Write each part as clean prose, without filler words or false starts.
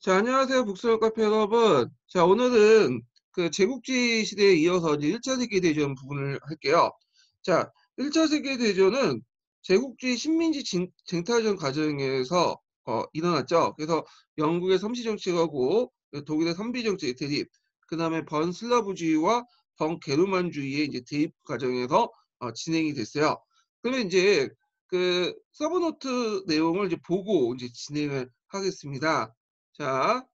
자, 안녕하세요. 북서울 카페 여러분. 자, 오늘은 그 제국주의 시대에 이어서 이제 1차 세계대전 부분을 할게요. 자, 1차 세계대전은 제국주의 식민지 쟁탈전 과정에서 일어났죠. 그래서 영국의 섬시정책하고 독일의 선비정책의 대립, 그 다음에 번슬라브주의와 번게르만주의의 이제 대립 과정에서 진행이 됐어요. 그러면 이제 그 서브노트 내용을 이제 보고 이제 진행을 하겠습니다. 자,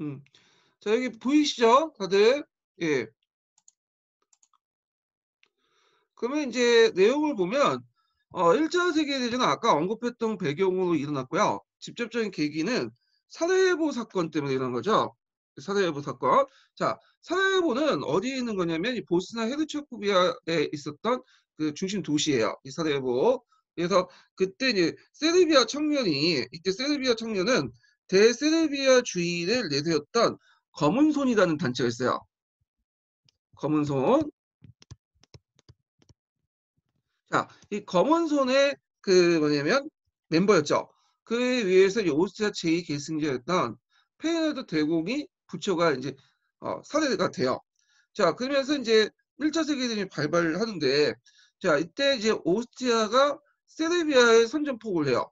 음. 자, 여기 보이시죠? 다들? 예. 그러면 이제 내용을 보면, 1차 세계대전은 아까 언급했던 배경으로 일어났고요. 직접적인 계기는 사라예보 사건 때문에 일어난 거죠. 사라예보 사건. 자, 사라예보는 어디에 있는 거냐면, 이 보스나 헤르체고비아에 있었던 그 중심 도시예요. 이 사라예보. 그래서 그때 이제 세르비아 청년이, 이때 세르비아 청년은 대세르비아주의를 내세웠던 검은 손이라는 단체가 있어요. 검은 손. 자, 이 검은 손의 그 뭐냐면 멤버였죠. 그에 의해서 이 오스트리아 제2계승자였던 페르나르도 대공이 부처가 이제 사례가 돼요. 자, 그러면서 이제 1차 세계대전이 발발을 하는데, 자, 이때 이제 오스트리아가 세르비아에 선전포고를 해요.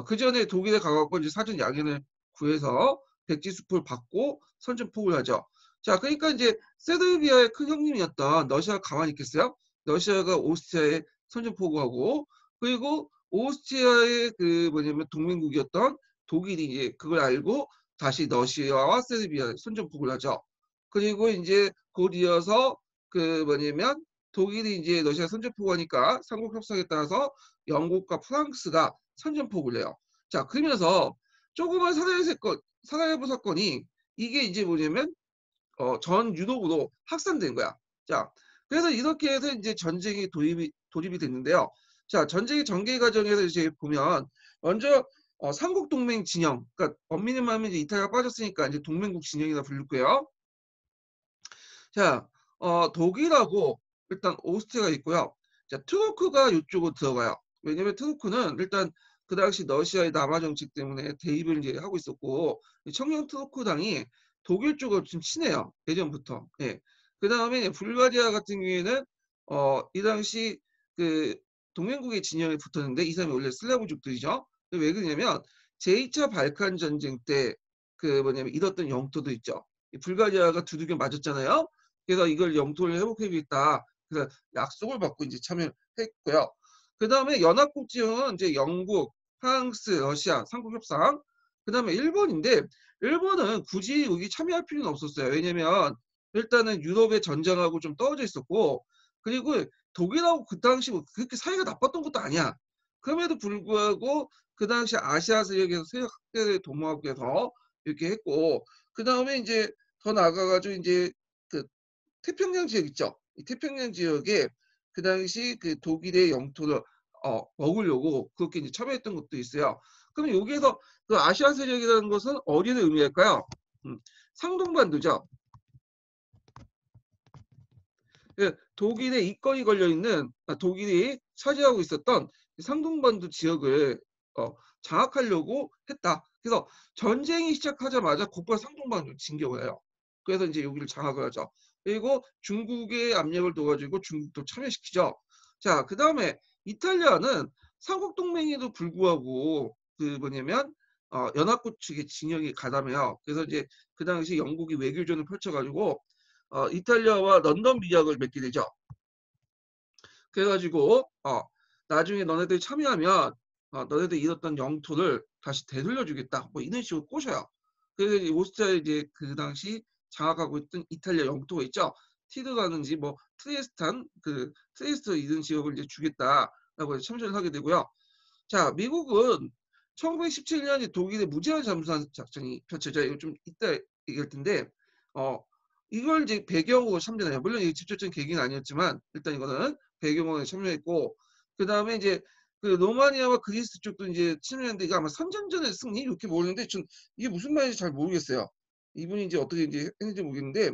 그 전에 독일에 가갖고 이제 사전 양해를 구해서 백지수포를 받고 선전포고를 하죠. 자, 그러니까 이제 세르비아의 큰 형님이었던 러시아가 가만히 있겠어요? 러시아가 오스트리아에 선전포고하고, 그리고 오스트리아의 그 뭐냐면 동맹국이었던 독일이 이제 그걸 알고 다시 러시아와 세르비아 선전포고를 하죠. 그리고 이제 곧 이어서 그 뭐냐면 독일이 이제 러시아 선전포고하니까 삼국협상에 따라서 영국과 프랑스가 선전포고를 해요. 자, 그러면서 조그만 사라예보 사건이 이게 이제 뭐냐면 전 유독으로 확산된 거야. 자, 그래서 이렇게 해서 이제 전쟁이 돌입이 됐는데요. 자, 전쟁의 전개 과정에서 이제 보면 먼저 삼국 동맹 진영, 그러니까 엄밀히 말하면 이제 이탈리아가 빠졌으니까 이제 동맹국 진영이라 부를 거예요. 자, 독일하고 일단 오스트리아가 있고요. 자, 투르크가 이쪽으로 들어가요. 왜냐면 투르크는 일단 그 당시 러시아의 남하 정책 때문에 대입을 이제 하고 있었고, 청년 투르크당이 독일 쪽으로 좀 친해요. 예전부터. 예. 그 다음에 불가리아 같은 경우에는 이 당시 그 동맹국의 진영에 붙었는데 이 사람이 원래 슬라브족들이죠. 왜 그러냐면 제2차 발칸 전쟁 때 그 뭐냐면 잃었던 영토도 있죠. 불가리아가 두들겨 맞았잖아요. 그래서 이걸 영토를 회복해야겠다. 그래서 약속을 받고 이제 참여했고요. 그 다음에 연합국 지원은 이제 영국, 프랑스, 러시아, 삼국협상. 그 다음에 일본인데 일본은 굳이 여기 참여할 필요는 없었어요. 왜냐면 일단은 유럽의 전쟁하고 좀 떨어져 있었고, 그리고 독일하고 그 당시 뭐 그렇게 사이가 나빴던 것도 아니야. 그럼에도 불구하고 그 당시 아시아 세력에서 세력 확대를 도모하기 위해서 이렇게 했고, 그 다음에 이제 더 나아가가지고 이제 그 태평양 지역 있죠. 이 태평양 지역에 그 당시 그 독일의 영토를 먹으려고 그렇게 이제 참여했던 것도 있어요. 그럼 여기에서 그 아시아 세력이라는 것은 어디를 의미할까요? 상동반도죠. 예, 독일의 이권이 걸려 있는 독일이 차지하고 있었던 상동반도 지역을 장악하려고 했다. 그래서 전쟁이 시작하자마자 곧바로 상동반도 진격을 해요. 그래서 이제 여기를 장악을 하죠. 그리고 중국의 압력을 둬가지고 중국도 참여시키죠. 자, 그 다음에 이탈리아는 삼국 동맹에도 불구하고 그 뭐냐면 연합국 측의 진영이 가담해요. 그래서 이제 그 당시 영국이 외교전을 펼쳐가지고 이탈리아와 런던 미약을 맺게 되죠. 그래가지고 나중에 너네들이 참여하면 너네들 잃었던 영토를 다시 되돌려주겠다. 뭐 이런 식으로 꼬셔요. 그래서 이제 오스트리아 이제 그 당시 장악하고 있던 이탈리아 영토가 있죠. 티르라는지 뭐 트리에스탄 그 트리에스트 이런 지역을 이제 주겠다라고 참전을 하게 되고요. 자, 미국은 1917년에 독일의 무제한 잠수함 작전이 펼쳐져요. 이거 좀 이따 얘기할 텐데, 어, 이걸 이제 배경으로 참전해요. 물론 이 직접적인 계기는 아니었지만, 일단 이거는 배경으로 참여했고, 그 다음에 이제 그 로마니아와 그리스 쪽도 이제 참여했는데, 이거 아마 선전전의 승리? 이렇게 모르는데, 전 이게 무슨 말인지 잘 모르겠어요. 이분이 이제 어떻게 이제 했는지 모르겠는데,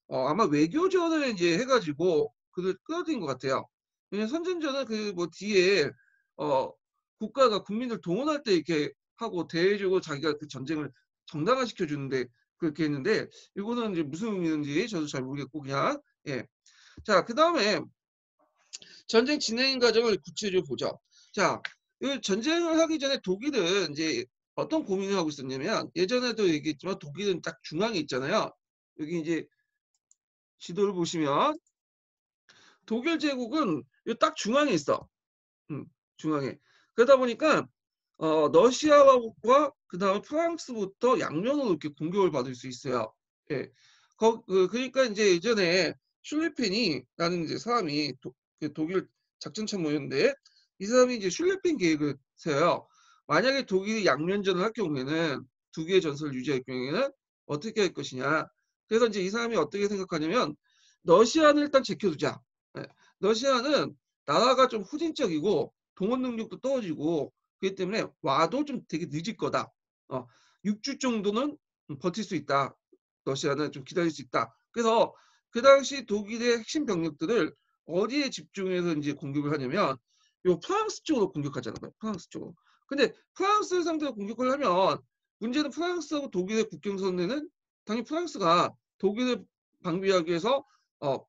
아마 외교전을 이제 해가지고, 그걸 끌어들인 것 같아요. 왜냐면 선전전은 그 뭐 뒤에, 어, 국가가 국민들 동원할 때 이렇게 하고 대외적으로 자기가 그 전쟁을 정당화시켜 주는데 그렇게 했는데 이거는 이제 무슨 의미인지 저도 잘 모르겠고 그냥 예. 자, 그다음에 전쟁 진행 과정을 구체적으로 보죠. 자, 이 전쟁을 하기 전에 독일은 이제 어떤 고민을 하고 있었냐면 예전에도 얘기했지만 독일은 딱 중앙에 있잖아요. 여기 이제 지도를 보시면 독일 제국은 요 딱 중앙에 있어. 중앙에. 그러다 보니까 러시아와 그다음에 프랑스부터 양면으로 이렇게 공격을 받을 수 있어요. 예. 그러니까 인제 예전에 슐레펜이라는 이제 사람이 그 독일 작전 참모였는데 이 사람이 이제 슐레펜 계획을 세워요. 만약에 독일이 양면전을 할 경우에는 두 개의 전선을 유지할 경우에는 어떻게 할 것이냐. 그래서 인제 이 사람이 어떻게 생각하냐면 러시아는 일단 제껴두자. 예. 러시아는 나라가 좀 후진적이고 동원 능력도 떨어지고 그렇기 때문에 와도 좀 되게 늦을 거다. 6주 정도는 버틸 수 있다. 러시아는 좀 기다릴 수 있다. 그래서 그 당시 독일의 핵심 병력들을 어디에 집중해서 인제 공격을 하냐면 요 프랑스 쪽으로 공격하자는 거예요, 프랑스 쪽으로. 근데 프랑스를 상대로 공격을 하면 문제는 프랑스하고 독일의 국경선에는 당연히 프랑스가 독일을 방비하기 위해서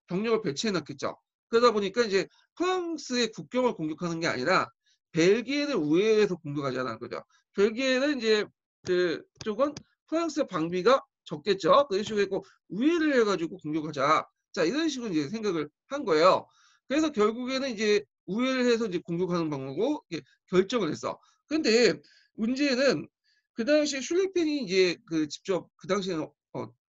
병력을 배치해 놨겠죠. 그러다 보니까 이제 프랑스의 국경을 공격하는 게 아니라 벨기에를 우회해서 공격하자는 거죠. 벨기에는 이제 그쪽은 프랑스의 방비가 적겠죠. 그런 식으로 했고 우회를 해가지고 공격하자. 자, 이런 식으로 이제 생각을 한 거예요. 그래서 결국에는 이제 우회를 해서 이제 공격하는 방법으로 결정을 했어. 근데 문제는 그 당시에 슐레펜이 이제 그 직접 그 당시에는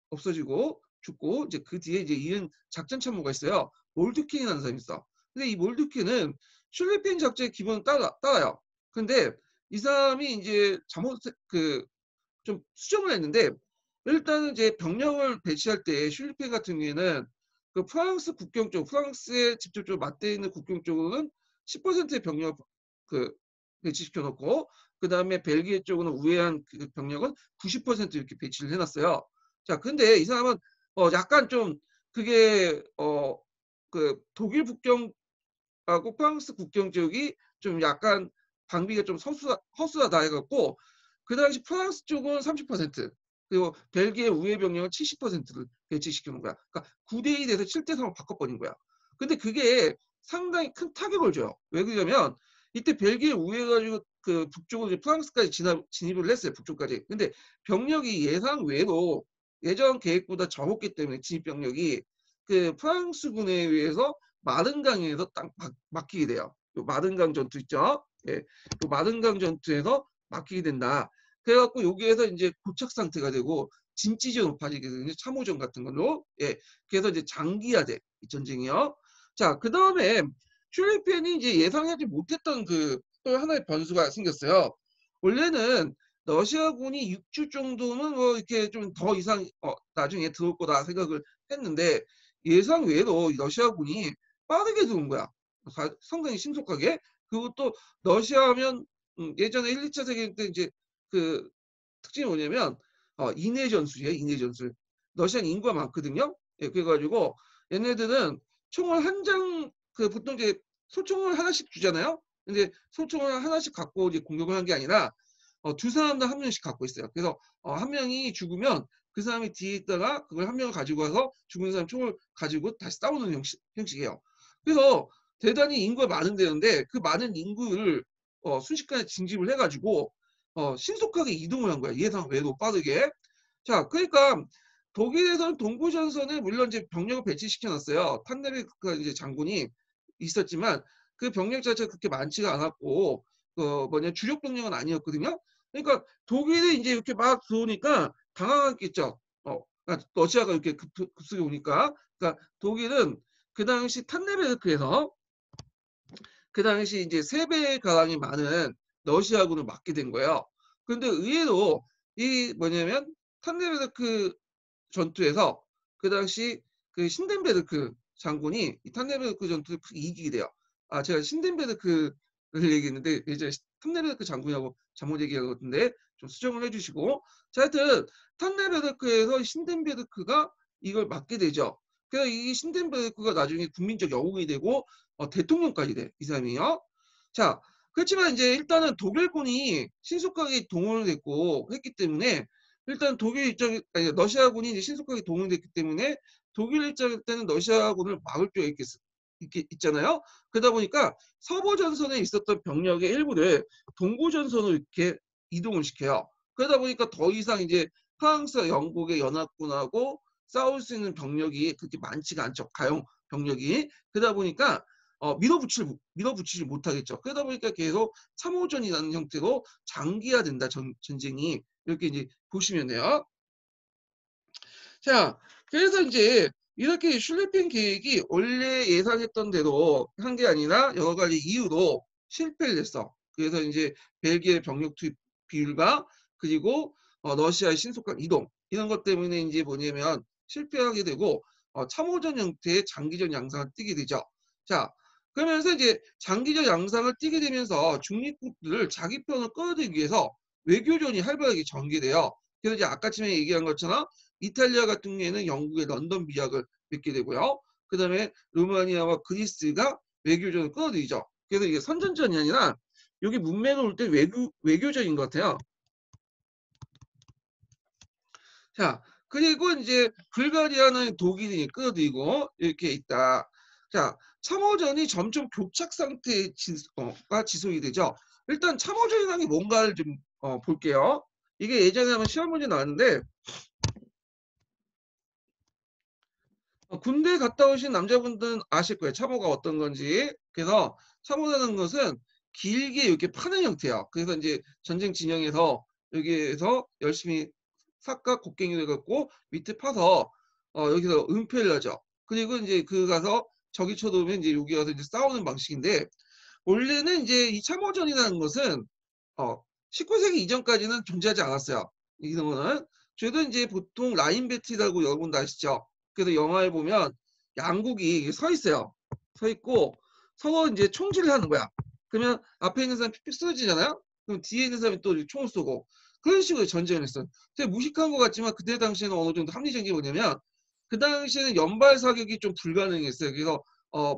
없어지고 죽고 이제 그 뒤에 이제 이은 작전 참모가 있어요. 몰드킨이라는 사람이 있어. 근데 이 몰드킨은 슐레펜 작전의 기본을 따라요. 근데 이 사람이 이제 잘못 좀 수정을 했는데 일단은 이제 병력을 배치할 때 슐레펜 같은 경우에는 그 프랑스 국경 쪽, 프랑스에 직접적으로 맞대 있는 국경 쪽으로는 10%의 병력 그 배치시켜 놓고 그다음에 벨기에 쪽은 우회한 그 병력은 90% 이렇게 배치를 해놨어요. 자, 근데 이 사람은 약간 좀 그게 그 독일 국경하고 프랑스 국경 지역이 좀 약간 방비가 좀 허술하다 해갖고 그 당시 프랑스 쪽은 30% 그리고 벨기에 우회 병력은 70%를 배치시켜 놓은 거야. 그러니까 9대 2에서 7대 3으로 바꿔버린 거야. 근데 그게 상당히 큰 타격을 줘요. 왜 그러냐면 이때 벨기에 우회해가지고 그 북쪽으로 이제 프랑스까지 진입을 했어요. 북쪽까지. 근데 병력이 예상 외로 예전 계획보다 적었기 때문에 진입 병력이 그 프랑스군에 의해서 마른강에서 딱 막히게 돼요. 요 마른강 전투 있죠? 예, 요 마른강 전투에서 막히게 된다. 그래갖고 여기에서 이제 고착 상태가 되고 진지전 높아지게 되는 참호전 같은 걸로. 예, 그래서 이제 장기화돼 이 전쟁이요. 자, 그 다음에 슐레펜이 이제 예상하지 못했던 그 또 하나의 변수가 생겼어요. 원래는 러시아군이 6주 정도는 뭐 이렇게 좀 더 이상 나중에 들어올 거다 생각을 했는데 예상 외로 러시아군이 빠르게 들어온 거야. 상당히 신속하게. 그리고 또 러시아하면 예전에 1, 2차 세계대전 때 이제 그 특징이 뭐냐면 인해 전술이에요. 인해 전술. 러시아는 인구가 많거든요. 예, 그래가지고 얘네들은 총을 한 장 그 보통 이제 소총을 하나씩 주잖아요. 근데 소총을 하나씩 갖고 이제 공격을 한 게 아니라 두 사람당 한 명씩 갖고 있어요. 그래서 한 명이 죽으면 그 사람이 뒤에 있다가 그걸 한 명을 가지고 와서 죽은 사람 총을 가지고 다시 싸우는 형식이에요. 그래서 대단히 인구가 많은 데였는데 그 많은 인구를 순식간에 징집을 해가지고 신속하게 이동을 한 거야. 예상 외로 빠르게. 자, 그러니까 독일에서는 동부전선에 물론 이제 병력을 배치시켜 놨어요. 탄네베크 이제 장군이 있었지만 그 병력 자체가 그렇게 많지가 않았고 주력 병력은 아니었거든요. 그러니까 독일이 이제 이렇게 막 들어오니까 당황했겠죠. 그러니까 러시아가 이렇게 급속히 오니까. 그러니까 독일은 그 당시 탄네베르크에서 그 당시 이제 3배 가량이 많은 러시아군을 막게 된 거예요. 그런데 의외로 이 뭐냐면 탄네베르크 전투에서 그 당시 그 신덴베르크 장군이 이 탄네베르크 전투를 크게 이기게 돼요. 제가 신덴베르크를 얘기했는데 예전에 탄네베르크 장군이라고 잘못 얘기한 것 같은데 좀 수정을 해주시고. 자, 하여튼 탄네베르크에서 신덴베르크가 이걸 맡게 되죠. 그래서 이 신덴베르크가 나중에 국민적 영웅이 되고 대통령까지 돼, 이 사람이요. 자, 그렇지만 이제 일단은 독일군이 신속하게 동원됐고 했기 때문에 일단 독일 입장 아니 러시아군이 이제 신속하게 동원됐기 때문에 독일 입장 때는 러시아군을 막을 필요가 있잖아요. 그러다 보니까 서부 전선에 있었던 병력의 일부를 동부 전선으로 이렇게 이동을 시켜요. 그러다 보니까 더 이상 이제 프랑스와 영국의 연합군하고 싸울 수 있는 병력이 그렇게 많지가 않죠. 가용 병력이. 그러다 보니까 밀어붙이지 못하겠죠. 그러다 보니까 계속 참호전이라는 형태로 장기화된다. 전쟁이. 이렇게 이제 보시면 돼요. 자, 그래서 이제 이렇게 슐레핑 계획이 원래 예상했던 대로 한 게 아니라 여러 가지 이유로 실패를 했어. 그래서 이제 벨기에 병력 투입 비율과 그리고 러시아의 신속한 이동 이런 것 때문에 이제 뭐냐면 실패하게 되고 참호전 형태의 장기전 양상을 띠게 되죠. 자, 그러면서 이제 장기전 양상을 띠게 되면서 중립국들을 자기 편으로 끌어들이기 위해서 외교전이 활발하게 전개돼요. 그래서 이제 아까 전에 얘기한 것처럼 이탈리아 같은 경우에는 영국의 런던 비약을 맺게 되고요. 그 다음에 루마니아와 그리스가 외교전을 끌어들이죠. 그래서 이게 선전전이 아니라 여기 문맥을 올 때 외교전인 것 같아요. 자, 그리고 이제 불가리아는 독일이 끌어들이고 이렇게 있다. 자, 참호전이 점점 교착 상태가 지속이 되죠. 일단 참호전이라는 게 뭔가를 좀 볼게요. 이게 예전에 한번 시험 문제 나왔는데 군대 갔다 오신 남자분들은 아실 거예요. 참호가 어떤 건지. 그래서 참호라는 것은 길게 이렇게 파는 형태야. 그래서 이제 전쟁 진영에서 여기에서 열심히 삭각 곡괭이를 갖고 밑에 파서 여기서 은폐를 하죠. 그리고 이제 그 가서 적이 쳐들어오면 이제 여기 가서 이제 싸우는 방식인데 원래는 이제 이 참호전이라는 것은 19세기 이전까지는 존재하지 않았어요. 이런 거는. 저도 이제 보통 라인 배틀이라고 여러분도 아시죠? 그래서 영화에 보면 양국이 서 있어요. 서 있고 서로 이제 총질을 하는 거야. 그러면 앞에 있는 사람이 픽픽 쓰러지잖아요. 그럼 뒤에 있는 사람이 또 총을 쏘고 그런 식으로 전쟁을 했어요. 되게 무식한 것 같지만 그때 당시에는 어느 정도 합리적인 게 뭐냐면 그 당시에는 연발 사격이 좀 불가능했어요. 그래서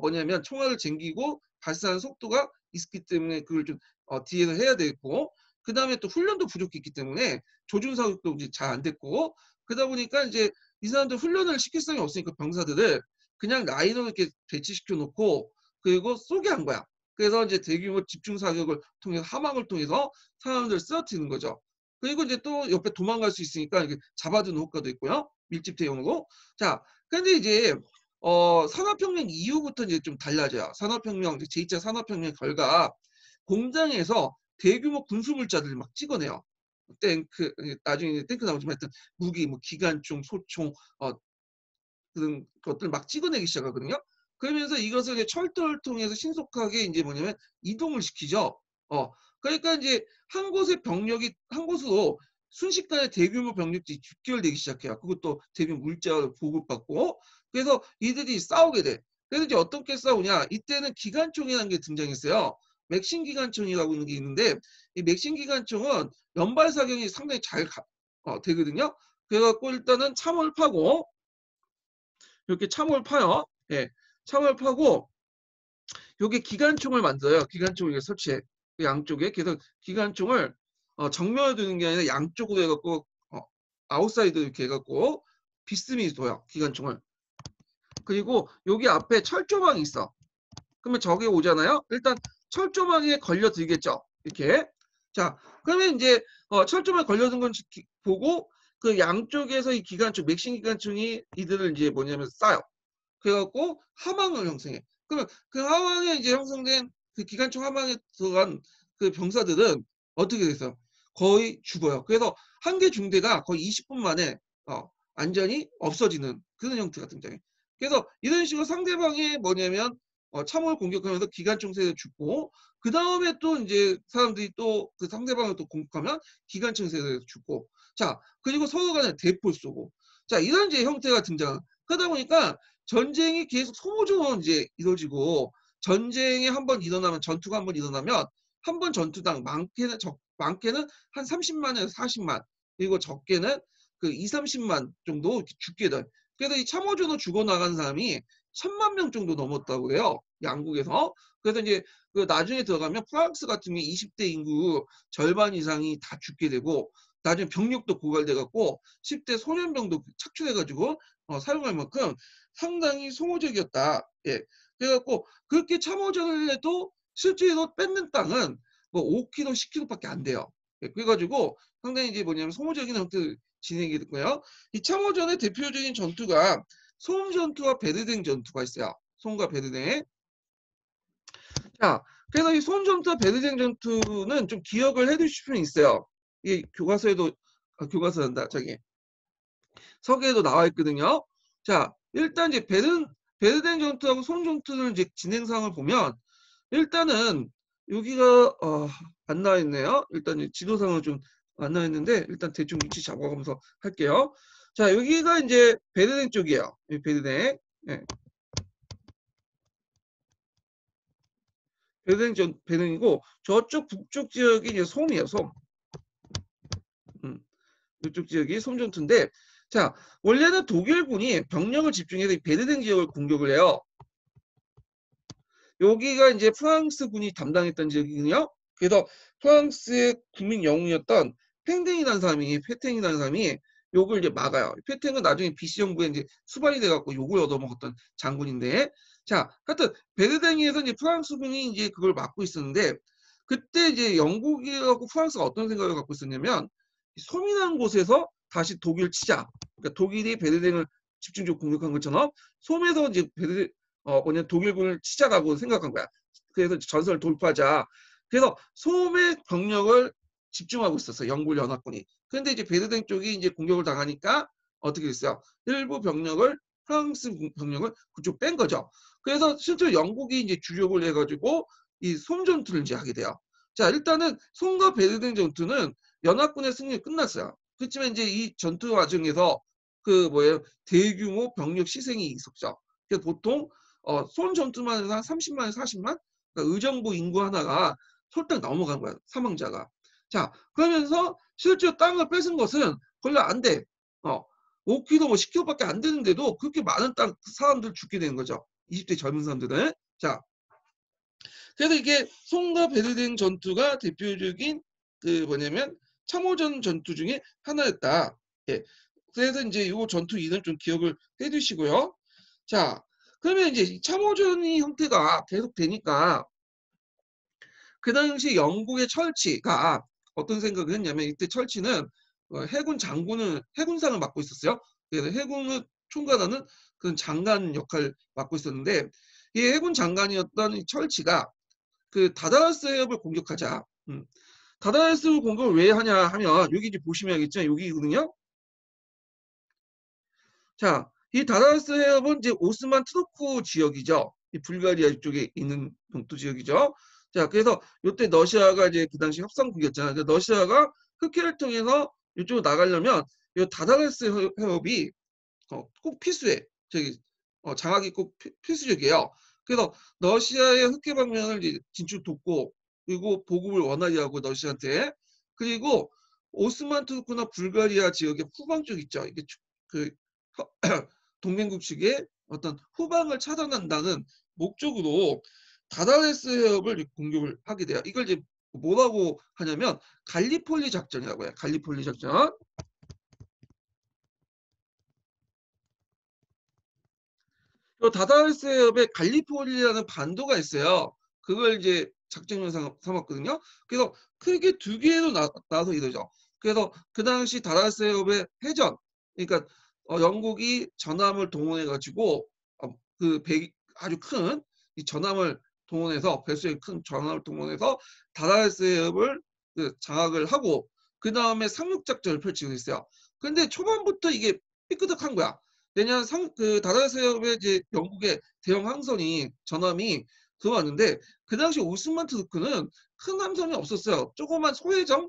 뭐냐면 총알을 쟁기고 발사하는 속도가 있기 때문에 그걸 좀 뒤에서 해야 되고 그 다음에 또 훈련도 부족했기 때문에 조준 사격도 이제 잘 안 됐고 그러다 보니까 이제 이 사람들 훈련을 시킬 사람이 없으니까 병사들을 그냥 라인으로 이렇게 배치시켜 놓고 그리고 쏘게 한 거야. 그래서 이제 대규모 집중 사격을 통해서 하막을 통해서 사람들을 쓰러뜨리는 거죠. 그리고 이제 또 옆에 도망갈 수 있으니까 이게 잡아두는 효과도 있고요. 밀집 대용으로. 자, 근데 이제 산업혁명 이후부터 이제 좀 달라져요. 산업혁명, 제2차 산업혁명 결과 공장에서 대규모 군수물자들을 막 찍어내요. 탱크, 나중에 탱크 나오지만 하여튼 무기, 뭐 기관총, 소총, 그런 것들 막 찍어내기 시작하거든요. 그러면서 이것을 이제 철도를 통해서 신속하게 이제 뭐냐면 이동을 시키죠. 그러니까 이제 한 곳의 병력이 한 곳으로 순식간에 대규모 병력들이 집결되기 시작해요. 그것도 대규모 물자를 보급받고. 그래서 이들이 싸우게 돼. 그래서 이제 어떻게 싸우냐? 이때는 기관총이라는 게 등장했어요. 맥신 기관총이라고 하는 게 있는데 이 맥신 기관총은 연발 사격이 상당히 잘 되거든요. 그래갖고 일단은 참을 파고 이렇게 참을 파요. 예, 참을 파고 여기 기관총을 만들어요. 기관총을 이렇게 설치해. 그 양쪽에. 그래서 기관총을 정면에 두는 게 아니라 양쪽으로 해갖고 아웃사이드 이렇게 해갖고 비스듬히 둬요. 기관총을. 그리고 여기 앞에 철조망이 있어. 그러면 적이 오잖아요. 일단 철조망에 걸려들겠죠. 이렇게. 자, 그러면 이제 철조망에 걸려든 건 보고 그 양쪽에서 이 기관총, 맥신 기관총이 이들을 이제 뭐냐면 쏴요. 그래갖고 하망을 형성해. 그러면 그 하망에 이제 형성된 그 기관총 하망에 들어간 그 병사들은 어떻게 됐어요? 거의 죽어요. 그래서 한 개 중대가 거의 20분 만에 완전히 없어지는 그런 형태가 등장해. 그래서 이런 식으로 상대방이 뭐냐면 참호를 공격하면서 기관총 세대 죽고 그 다음에 또 이제 사람들이 또 그 상대방을 또 공격하면 기관총 세대 죽고 자 그리고 서로 간에 대포 쏘고 자 이런 이제 형태가 등장. 그러다 보니까 전쟁이 계속 소모적으로 이제 이루어지고 전쟁이 한 번 일어나면 전투가 한 번 일어나면 한 번 전투당 많게는 한 30만에서 40만 그리고 적게는 그 2, 30만 정도 죽게 돼. 그래서 이 참호전으로 죽어나간 사람이 1000만 명 정도 넘었다고 해요. 양국에서. 그래서 이제 그 나중에 들어가면 프랑스 같은 게 20대 인구 절반 이상이 다 죽게 되고 나중에 병력도 고갈돼 갖고 10대 소년병도 착출해 가지고 사용할 만큼 상당히 소모적이었다. 예. 그래 갖고 그렇게 참호전을 해도 실제로 뺏는 땅은 뭐 5km, 10km밖에 안 돼요. 예. 그래 가지고 상당히 이제 뭐냐면 소모적인 형태로 진행이 됐고요. 이 참호전의 대표적인 전투가 솜 전투와 베르댕 전투가 있어요. 솜과 베르댕. 자, 그래서 이 솜 전투와 베르댕 전투는 좀 기억을 해두실 필요는 있어요. 이게 교과서에도 교과서란다. 저기 서기에도 나와 있거든요. 자, 일단 이제 베르댕 전투하고 솜 전투를 이제 진행 상황을 보면 일단은 여기가 안 나와 있네요. 일단 지도상은 좀 안 나와 있는데 일단 대충 위치 잡아가면서 할게요. 자, 여기가 이제 베르댕 쪽이에요. 베르댕. 예. 베르댕이고 저쪽 북쪽 지역이 이제 솜이에요. 솜. 이쪽 지역이 솜 전투인데 자, 원래는 독일군이 병력을 집중해서 베르댕 지역을 공격을 해요. 여기가 이제 프랑스군이 담당했던 지역이거든요. 그래서 프랑스의 국민 영웅이었던 페탱이라는 사람이 요걸 이제 막아요. 페탱은 나중에 BC 정부에 이제 수반이 돼갖고 욕을 얻어먹었던 장군인데, 자, 하여튼 베르댕에서 이제 프랑스군이 이제 그걸 막고 있었는데, 그때 이제 영국이하고 프랑스가 어떤 생각을 갖고 있었냐면, 솜이라는 곳에서 다시 독일 치자. 그러니까 독일이 베르댕을 집중적으로 공격한 것처럼 솜에서 이제 뭐냐 독일군을 치자라고 생각한 거야. 그래서 전선을 돌파하자. 그래서 솜의 병력을 집중하고 있었어. 영국 연합군이. 그런데 이제 베르댕 쪽이 이제 공격을 당하니까 어떻게 됐어요? 일부 병력을 프랑스 병력을 그쪽 뺀 거죠. 그래서 실제로 영국이 이제 주력을 해가지고 이 솜 전투를 이제 하게 돼요. 자, 일단은 솜과 베르댕 전투는 연합군의 승리 끝났어요. 그렇지만 이제 이 전투 과정에서 그 뭐예요? 대규모 병력 희생이 있었죠. 그래서 보통 솜 전투만 해서 한 30만에서 40만? 그러니까 의정부 인구 하나가 솔딱 넘어간 거야. 사망자가. 자, 그러면서 실제로 땅을 뺏은 것은 별로 안 돼. 5km, 뭐 10km밖에 안 되는데도 그렇게 많은 땅 사람들 죽게 되는 거죠. 20대 젊은 사람들은. 자, 그래서 이게 솜과 베르댕 전투가 대표적인 그 뭐냐면 참호전 전투 중에 하나였다. 예. 그래서 이제 이 전투 이름 좀 기억을 해두시고요. 자, 그러면 이제 참호전이 형태가 계속 되니까 그 당시 영국의 철치가 어떤 생각을 했냐면 이때 철치는 해군 장군을 해군상을 맡고 있었어요. 그래서 해군을 총괄하는 그런 장관 역할을 맡고 있었는데 이 해군 장관이었던 이 철치가 그 다다라스 해협을 공격하자. 다다라스 공격을 왜 하냐 하면 여기 이제 보시면 알겠죠. 여기거든요. 자, 이 다다라스 해협은 이제 오스만 트루크 지역이죠. 이 불가리아 쪽에 있는 동토 지역이죠. 자, 그래서 이때 러시아가 이제 그 당시 협상국이었잖아요. 그래서 러시아가 흑해를 통해서 이쪽으로 나가려면 이 다다라스 해협이 꼭 필수해. 저기 장악이 꼭 필수적이에요. 그래서 러시아의 흑해 방면을 이제 진출 돕고 그리고 보급을 원활히 하고 러시아한테 그리고 오스만 투르크나 불가리아 지역의 후방 쪽 있죠. 이게 그 동맹국 측의 어떤 후방을 차단한다는 목적으로 다다레스 해협을 공격을 하게 돼요. 이걸 이제 뭐라고 하냐면 갈리폴리 작전이라고 해요. 갈리폴리 작전. 또 다다르스 해협에 갈리폴리라는 반도가 있어요. 그걸 이제 작전용 삼았거든요. 그래서 크게 두 개로 나눠서 이루어져. 그래서 그 당시 다다르스 해협의 해전, 그러니까 영국이 전함을 동원해 가지고 아주 큰 이 전함을 동원해서 배수의 큰 전함을 동원해서 다다르스 해협을 장악을 하고 그 다음에 상륙 작전을 펼치고 있어요. 근데 초반부터 이게 삐끗한 거야. 왜냐하면 다다르스 해협에 이제 영국의 대형 항선이 전함이 들어왔는데 그 당시 오스만 투르크는 큰 함선이 없었어요. 조그만 소해정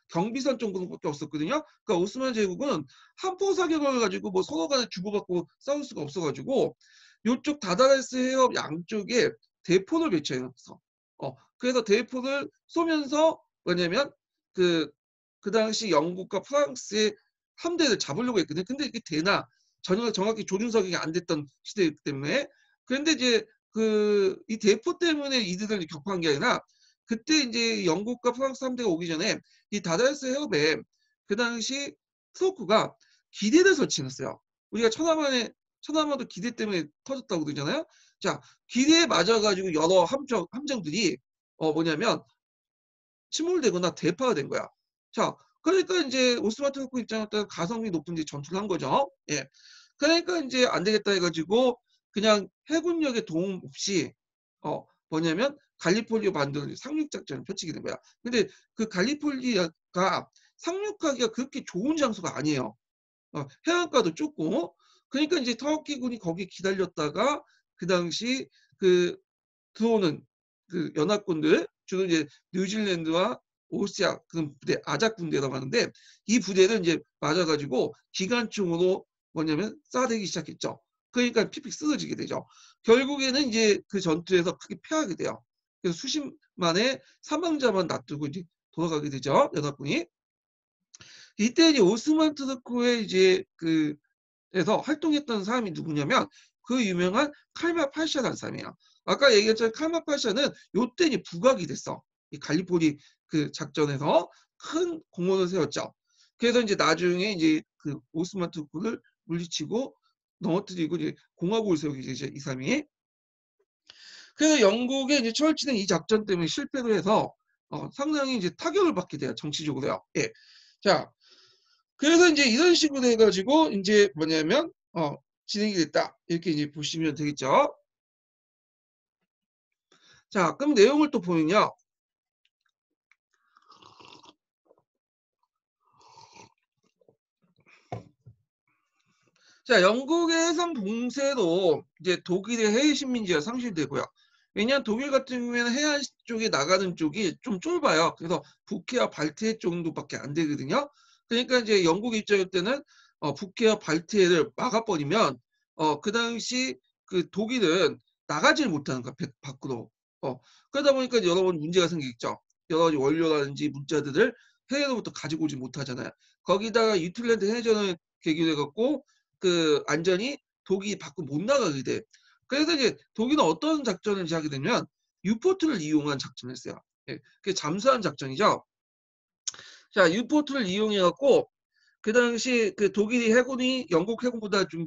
경비선 정도밖에 없었거든요. 그러니까 오스만 제국은 함포 사격을 가지고 뭐 서로 간에 주고받고 싸울 수가 없어가지고 이쪽 다다르스 해협 양쪽에 대포를 배치해놨어. 그래서 대포를 쏘면서 뭐냐면 그 당시 영국과 프랑스의 함대를 잡으려고 했거든요. 근데 이게 되나 전혀 정확히 조준 사격이 안 됐던 시대이기 때문에 그런데 이제 이 대포 때문에 이들을 격파한 게 아니라 그때 이제 영국과 프랑스 함대가 오기 전에 이 다달스 해협에 그 당시 트로크가 기대를 설치했어요. 우리가 천안함도 기대 때문에 터졌다고 그러잖아요. 자, 기대에 맞아가지고 여러 함정들이 뭐냐면 침몰되거나 대파가 된 거야. 자, 그러니까 이제 오스만 트로크 입장에 따라 가성비 높은 데 전투를 한 거죠. 예. 그러니까 이제 안 되겠다 해가지고 그냥 해군력의 도움 없이 뭐냐면 갈리폴리오 반도를 상륙작전을 펼치게 된 거야. 근데 그 갈리폴리아가 상륙하기가 그렇게 좋은 장소가 아니에요. 해안가도 좁고. 그러니까 이제 터키군이 거기 기다렸다가 그 당시 그 들어오는 그 연합군들 주로 이제 뉴질랜드와 오스트리아 그런 부대 아작 군대라고 하는데 이 부대를 이제 맞아가지고 기관총으로 뭐냐면 쏴대기 시작했죠. 그러니까 픽픽 쓰러지게 되죠. 결국에는 이제 그 전투에서 크게 패하게 돼요. 그래서 수십만의 사망자만 놔두고 이제 돌아가게 되죠. 연합군이. 이때 이제 오스만 트루크의 이제 에서 활동했던 사람이 누구냐면 그 유명한 칼마 파샤라는 사람이에요. 아까 얘기했던 칼마 파샤는 요때 이제 부각이 됐어. 이 갈리포리 그 작전에서 큰 공헌을 세웠죠. 그래서 이제 나중에 이제 그 오스만 투르크를 물리치고 넘어뜨리고 이제 공화국을 세우기 이제 이 사람이. 그래서 영국의 이제 철치는 이 작전 때문에 실패를 해서 상당히 이제 타격을 받게 돼요. 정치적으로요. 예. 자, 그래서 이제 이런 식으로 해가지고 이제 뭐냐면 진행이 됐다 이렇게 이제 보시면 되겠죠. 자, 그럼 내용을 또 보면요. 자, 영국의 해상 봉쇄로 이제 독일의 해외 식민지가 상실되고요. 왜냐하면 독일 같은 경우에는 해안 쪽에 나가는 쪽이 좀 좁아요. 그래서 북해와 발트해 정도밖에 안 되거든요. 그러니까 이제 영국 입장일 때는 북해와 발트해를 막아버리면 그 당시 그 독일은 나가질 못하는 거야 밖으로. 그러다 보니까 여러 번 문제가 생기겠죠. 여러 가지 원료라든지 문자들을 해외로부터 가지고 오지 못하잖아요. 거기다가 유틀랜드 해전을 계기로 해갖고 그 안전이 독일이 밖으로 못 나가게 돼. 그래서 이제 독일은 어떤 작전을 하게 되면 유포트를 이용한 작전을 했어요. 예, 그게 잠수함 작전이죠. 자, 유포트를 이용해 갖고 그 당시 그 독일이 해군이 영국 해군보다 좀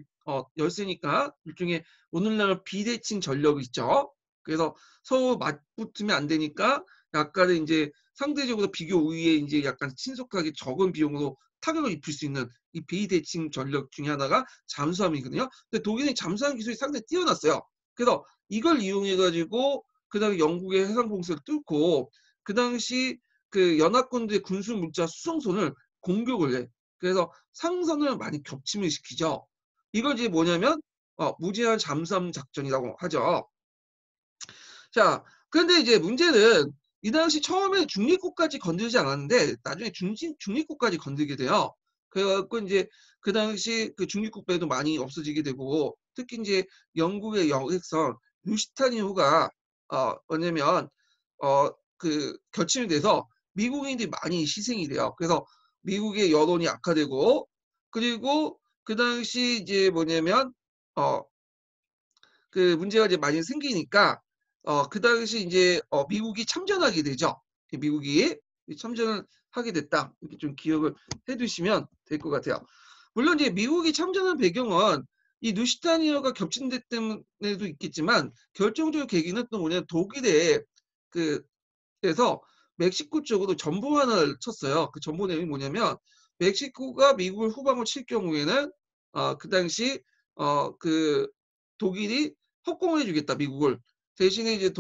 열세니까 일종의 오늘날 비대칭 전력이 있죠. 그래서 서로 맞붙으면 안 되니까 약간의 이제 상대적으로 비교 우위에 이제 약간 신속하게 적은 비용으로 타격을 입힐 수 있는 이 비대칭 전력 중에 하나가 잠수함이거든요. 근데 독일은 잠수함 기술이 상당히 뛰어났어요. 그래서 이걸 이용해 가지고 그다음에 영국의 해상 봉쇄를 뚫고 그 당시 그 연합군들의 군수 물자 수송선을 공격을 해. 그래서 상선을 많이 겹침을 시키죠. 이걸 이제 뭐냐면 무제한 잠수함 작전이라고 하죠. 자, 그런데 이제 문제는 이 당시 처음에 중립국까지 건들지 않았는데 나중에 중립국까지 건들게 돼요. 그래갖고 이제 그 당시 그 중립국 배도 많이 없어지게 되고 특히 이제 영국의 여객선 루시타니호가 뭐냐면 그 결침이 돼서 미국인들이 많이 희생이 돼요. 그래서 미국의 여론이 악화되고 그리고 그 당시 이제 뭐냐면 그 문제가 이제 많이 생기니까 그 당시 이제 미국이 참전하게 되죠. 미국이 참전을 하게 됐다. 이렇게 좀 기억을 해두시면 될 것 같아요. 물론 이제 미국이 참전한 배경은 이 누시타니아가 겹친 데 때문에도 있겠지만 결정적 계기는 또 뭐냐면 독일의 그래서 멕시코 쪽으로 전보안을 쳤어요. 그 전보 내용이 뭐냐면 멕시코가 미국을 후방을 칠 경우에는 그 당시 그 독일이 협공해 주겠다 미국을 대신에 이제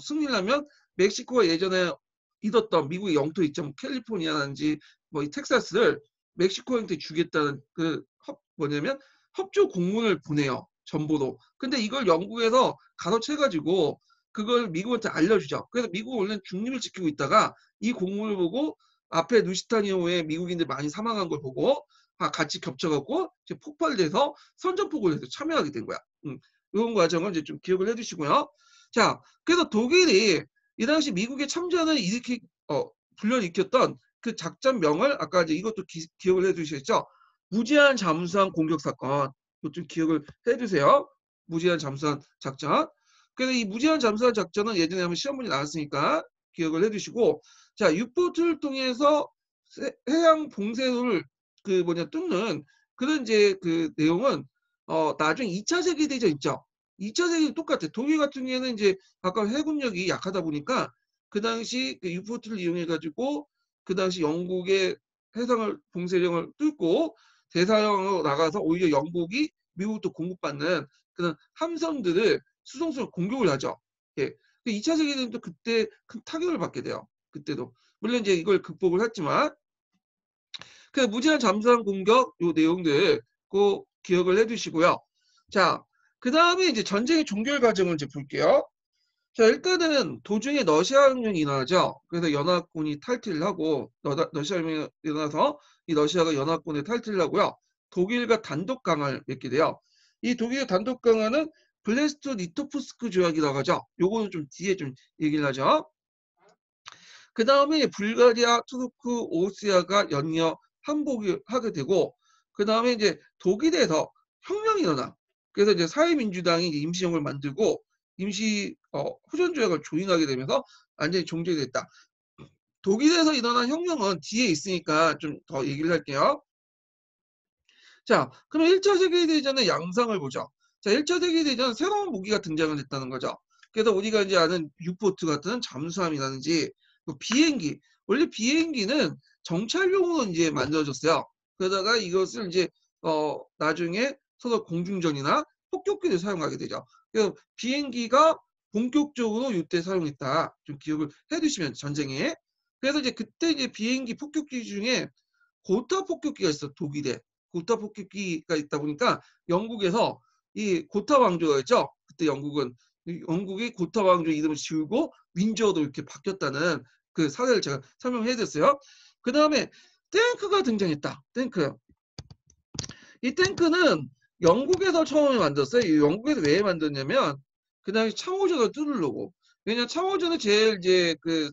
승리를 하면 멕시코가 예전에 잃었던 미국의 영토 있죠. 캘리포니아라든지 뭐 이 텍사스를 멕시코한테 주겠다는 뭐냐면 협조 공문을 보내요. 전보로. 근데 이걸 영국에서 가로채가지고 그걸 미국한테 알려주죠. 그래서 미국은 원래는 중립을 지키고 있다가 이 공문을 보고 앞에 누시타니오에 미국인들 많이 사망한 걸 보고 같이 겹쳐갖고 폭발돼서 선전포고를 해서 참여하게 된 거야. 이런 과정을 이제 좀 기억을 해주시고요. 자, 그래서 독일이 이 당시 미국의 참전을 불러일으켰던 그 작전명을 아까 이제 이것도 기억을 해주시겠죠? 무제한 잠수함 공격 사건. 이것 좀 기억을 해두세요. 무제한 잠수함 작전. 그래서 이 무제한 잠수함 작전은 예전에 한번 시험 문제 나왔으니까 기억을 해두시고, 자, U-보트를 통해서 해양 봉쇄로를 뚫는 그런 이제 그 내용은 나중에 2차 세계대전 있죠. 2차 세계대전 똑같아. 독일 같은 경우에는 이제 아까 해군력이 약하다 보니까 그 당시 그 U-보트를 이용해 가지고 그 당시 영국의 해상을 봉쇄령을 뚫고 대서양으로 나가서 오히려 영국이 미국부터 공급받는 그런 함선들을 수송선을 공격을 하죠. 예. 2차 세계대전도 그때 큰 타격을 받게 돼요. 그때도. 물론 이제 이걸 극복을 했지만, 그 무제한 잠수함 공격 요 내용들 꼭 기억을 해두시고요. 자, 그 다음에 이제 전쟁의 종결 과정을 이제 볼게요. 자, 일단은 도중에 러시아 혁명이 일어나죠. 그래서 연합군이 탈퇴를 하고 러시아 혁명이 일어나서 이 러시아가 연합군에 탈퇴를 하고요. 독일과 단독 강화를 맺게 돼요. 이 독일의 단독 강화는 블레스트 리토프스크 조약이라고 하죠. 요거는 좀 뒤에 좀 얘기를 하죠. 그 다음에 불가리아, 투르크, 오스트리아가 연이어 항복을 하게 되고, 그 다음에 이제 독일에서 혁명이 일어나. 그래서 이제 사회민주당이 이제 임시정부를 만들고 임시 후전조약을 조인하게 되면서 완전히 종결됐다. 독일에서 일어난 혁명은 뒤에 있으니까 좀 더 얘기를 할게요. 자, 그럼 1차 세계대전의 양상을 보죠. 자, 1차 세계대전 새로운 무기가 등장을 했다는 거죠. 그래서 우리가 이제 아는 유포트 같은 잠수함이라든지 비행기, 원래 비행기는 정찰용으로 이제 만들어졌어요. 그러다가 이것을 이제 나중에 서로 공중전이나 폭격기를 사용하게 되죠. 그래서 비행기가 본격적으로 이때 사용했다. 좀 기억을 해두시면 전쟁에. 그래서 이제 그때 이제 비행기 폭격기 중에 고타 폭격기가 있어. 독일에 고타 폭격기가 있다 보니까 영국에서 이 고타 왕조가 있죠. 그때 영국이 고타 왕조 이름을 지우고 윈저도 이렇게 바뀌었다는 그 사례를 제가 설명해 드렸어요. 그 다음에 탱크가 등장했다. 탱크. 이 탱크는 영국에서 처음에 만들었어요. 이 영국에서 왜 만들었냐면 그 당시 참호전을 뚫으려고. 왜냐면 참호전은 제일 이제 그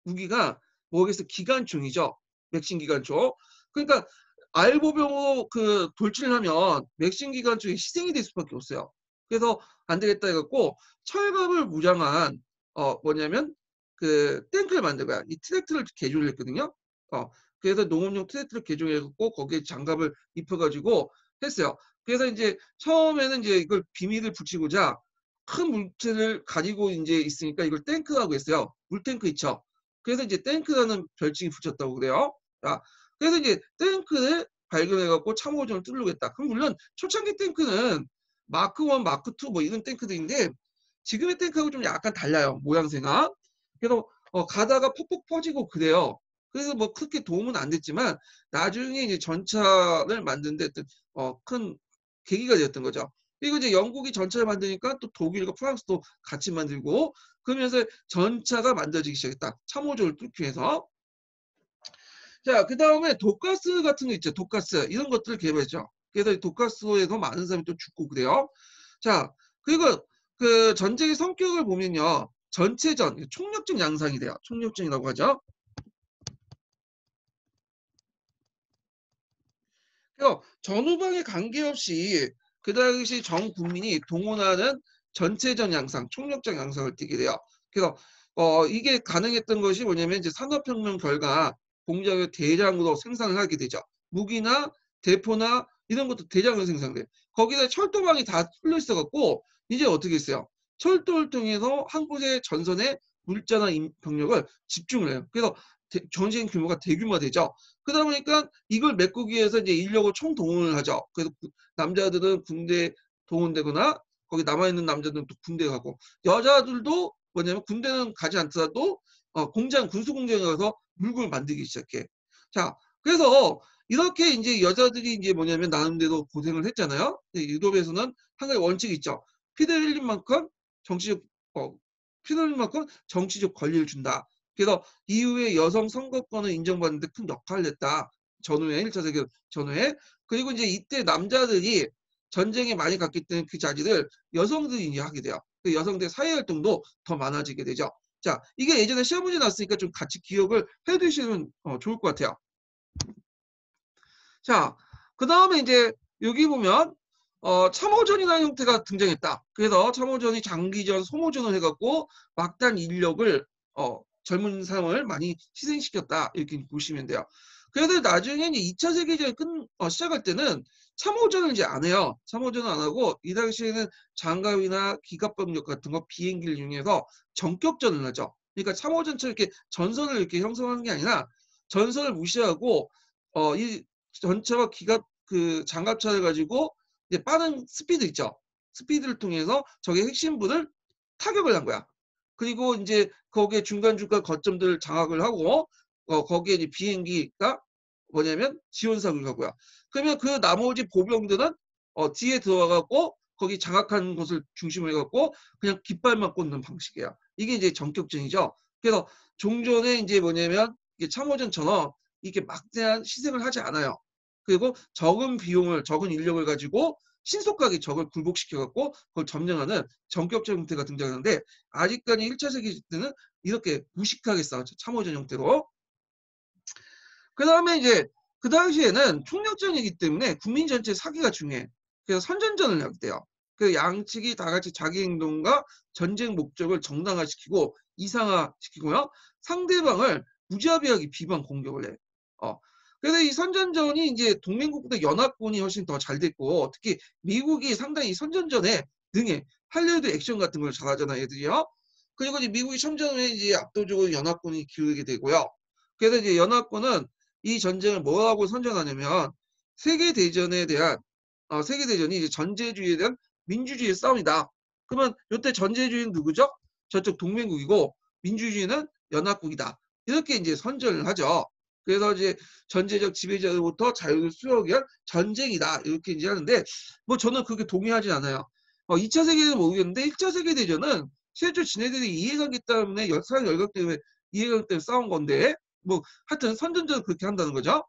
무기가 뭐겠어? 기관총이죠. 맥신 기관총. 그러니까 알보병으로 그 돌진을 하면 맥신 기관총이 희생이 될 수밖에 없어요. 그래서 안 되겠다 해갖고 철갑을 무장한 뭐냐면 그 탱크를 만든 거야. 이 트랙트를 개조를 했거든요. 그래서 농업용 트랙트를 개조해갖고 거기에 장갑을 입혀가지고 했어요. 그래서 이제 처음에는 이제 이걸 비밀을 붙이고자 큰 물체를 가지고 이제 있으니까 이걸 탱크라고 했어요. 물탱크 있죠. 그래서 이제 탱크라는 별칭이 붙였다고 그래요. 자, 그래서 이제 탱크를 발견해갖고 참호전을 뚫르겠다. 그럼 물론 초창기 탱크는 마크 1, 마크 2 뭐 이런 탱크들인데 지금의 탱크하고 좀 약간 달라요. 모양새가. 그래서 가다가 퍽퍽 퍼지고 그래요. 그래서 뭐 크게 도움은 안 됐지만 나중에 이제 전차를 만드는데 큰 계기가 되었던 거죠. 그리고 이제 영국이 전차를 만드니까 또 독일과 프랑스도 같이 만들고 그러면서 전차가 만들어지기 시작했다. 참호조를 뚫기 위해서. 자, 그 다음에 독가스 같은 거 있죠. 독가스. 이런 것들을 개발했죠. 그래서 독가스에서 많은 사람이 또 죽고 그래요. 자, 그리고 그 전쟁의 성격을 보면요. 전체전, 총력전 양상이 돼요. 총력전이라고 하죠. 그래서 전후방에 관계없이 그 당시 전 국민이 동원하는 전체전 양상, 총력전 양상을 띠게 돼요. 그래서 이게 가능했던 것이 뭐냐면 이제 산업혁명 결과 공장을 대량으로 생산을 하게 되죠. 무기나 대포나 이런 것도 대량으로 생산돼요. 거기다 철도망이 다 뚫려 있어갖고 이제 어떻게 했어요? 철도를 통해서 한 곳의 전선에 물자나 병력을 집중을 해요. 그래서 전쟁 규모가 대규모가 되죠. 그러다 보니까 이걸 메꾸기 위해서 이제 인력을 총동원을 하죠. 그래서 남자들은 군대 동원되거나 거기 남아있는 남자들은 또 군대 가고 여자들도 뭐냐면 군대는 가지 않더라도 군수공장에 가서 물건을 만들기 시작해. 자, 그래서 이렇게 이제 여자들이 이제 뭐냐면 나름대로 고생을 했잖아요. 유럽에서는 한 가지 원칙이 있죠. 피를 흘린 만큼 정치적 피를 흘린 만큼 정치적 권리를 준다. 그래서 이후에 여성 선거권을 인정받는데 큰 역할을 했다. 전후에 1차 세계 전후에. 그리고 이제 이때 남자들이 전쟁에 많이 갔기 때문에 그 자리를 여성들이 이제 하게 돼요. 그 여성들 사회활동도 더 많아지게 되죠. 자, 이게 예전에 시험 문제 났으니까 좀 같이 기억을 해두시면 좋을 것 같아요. 자, 그 다음에 이제 여기 보면 참호전이라는 형태가 등장했다. 그래서 참호전이 장기전, 소모전을 해갖고 막단 인력을 젊은 사람을 많이 희생시켰다. 이렇게 보시면 돼요. 그래서 나중에 이제 2차 세계대전 시작할 때는 참호전을 이제 안 해요. 참호전을 안 하고 이 당시에는 장갑이나 기갑병력 같은 거 비행기를 이용해서 전격전을 하죠. 그러니까 참호전처럼 이렇게 전선을 이렇게 형성하는 게 아니라 전선을 무시하고 이 전차와 기갑 그 장갑차를 가지고 이제 빠른 스피드 있죠. 스피드를 통해서 적의 핵심부를 타격을 한 거야. 그리고 이제 거기에 중간중간 거점들을 장악을 하고 거기에 이제 비행기가 뭐냐면 지원사격을 하고요. 그러면 그 나머지 보병들은 뒤에 들어가고 거기 장악한 곳을 중심으로 해갖고 그냥 깃발만 꽂는 방식이야. 이게 이제 전격전이죠. 그래서 종전에 이제 뭐냐면 이게 참호전처럼 이렇게 막대한 희생을 하지 않아요. 그리고 적은 비용을, 적은 인력을 가지고 신속하게 적을 굴복시켜갖고 그걸 점령하는 전격전 형태가 등장하는데 아직까지 1차 세계대전 때는 이렇게 무식하게 싸웠죠. 참호전 형태로. 그 다음에 이제 그 당시에는 총력전이기 때문에 국민 전체 사기가 중요해. 그래서 선전전을 하게 돼요. 그 양측이 다 같이 자기 행동과 전쟁 목적을 정당화시키고 이상화시키고요. 상대방을 무자비하게 비방 공격을 해. 그래서 이 선전전이 이제 동맹국들 연합군이 훨씬 더 잘 됐고 특히 미국이 상당히 선전전에 능해. 할리우드 액션 같은 걸 잘하잖아 얘들이요. 그리고 이제 미국이 선전에 이제 압도적으로 연합군이 기울게 되고요. 그래서 이제 연합군은 이 전쟁을 뭐라고 선전하냐면 세계대전에 대한 세계대전이 이제 전제주의에 대한 민주주의의 싸움이다. 그러면 이때 전제주의는 누구죠? 저쪽 동맹국이고 민주주의는 연합국이다. 이렇게 이제 선전을 하죠. 그래서 이제 전제적 지배자로부터 자유를 수호하기 위한 전쟁이다. 이렇게 이제 하는데 뭐 저는 그렇게 동의하지 않아요. 2차 세계대전은 모르겠는데 1차 세계대전은 실제 지네들이 이해관계 때문에 사회 열각 때문에 이해관계 때문에 싸운 건데 뭐 하여튼 선전전을 그렇게 한다는 거죠.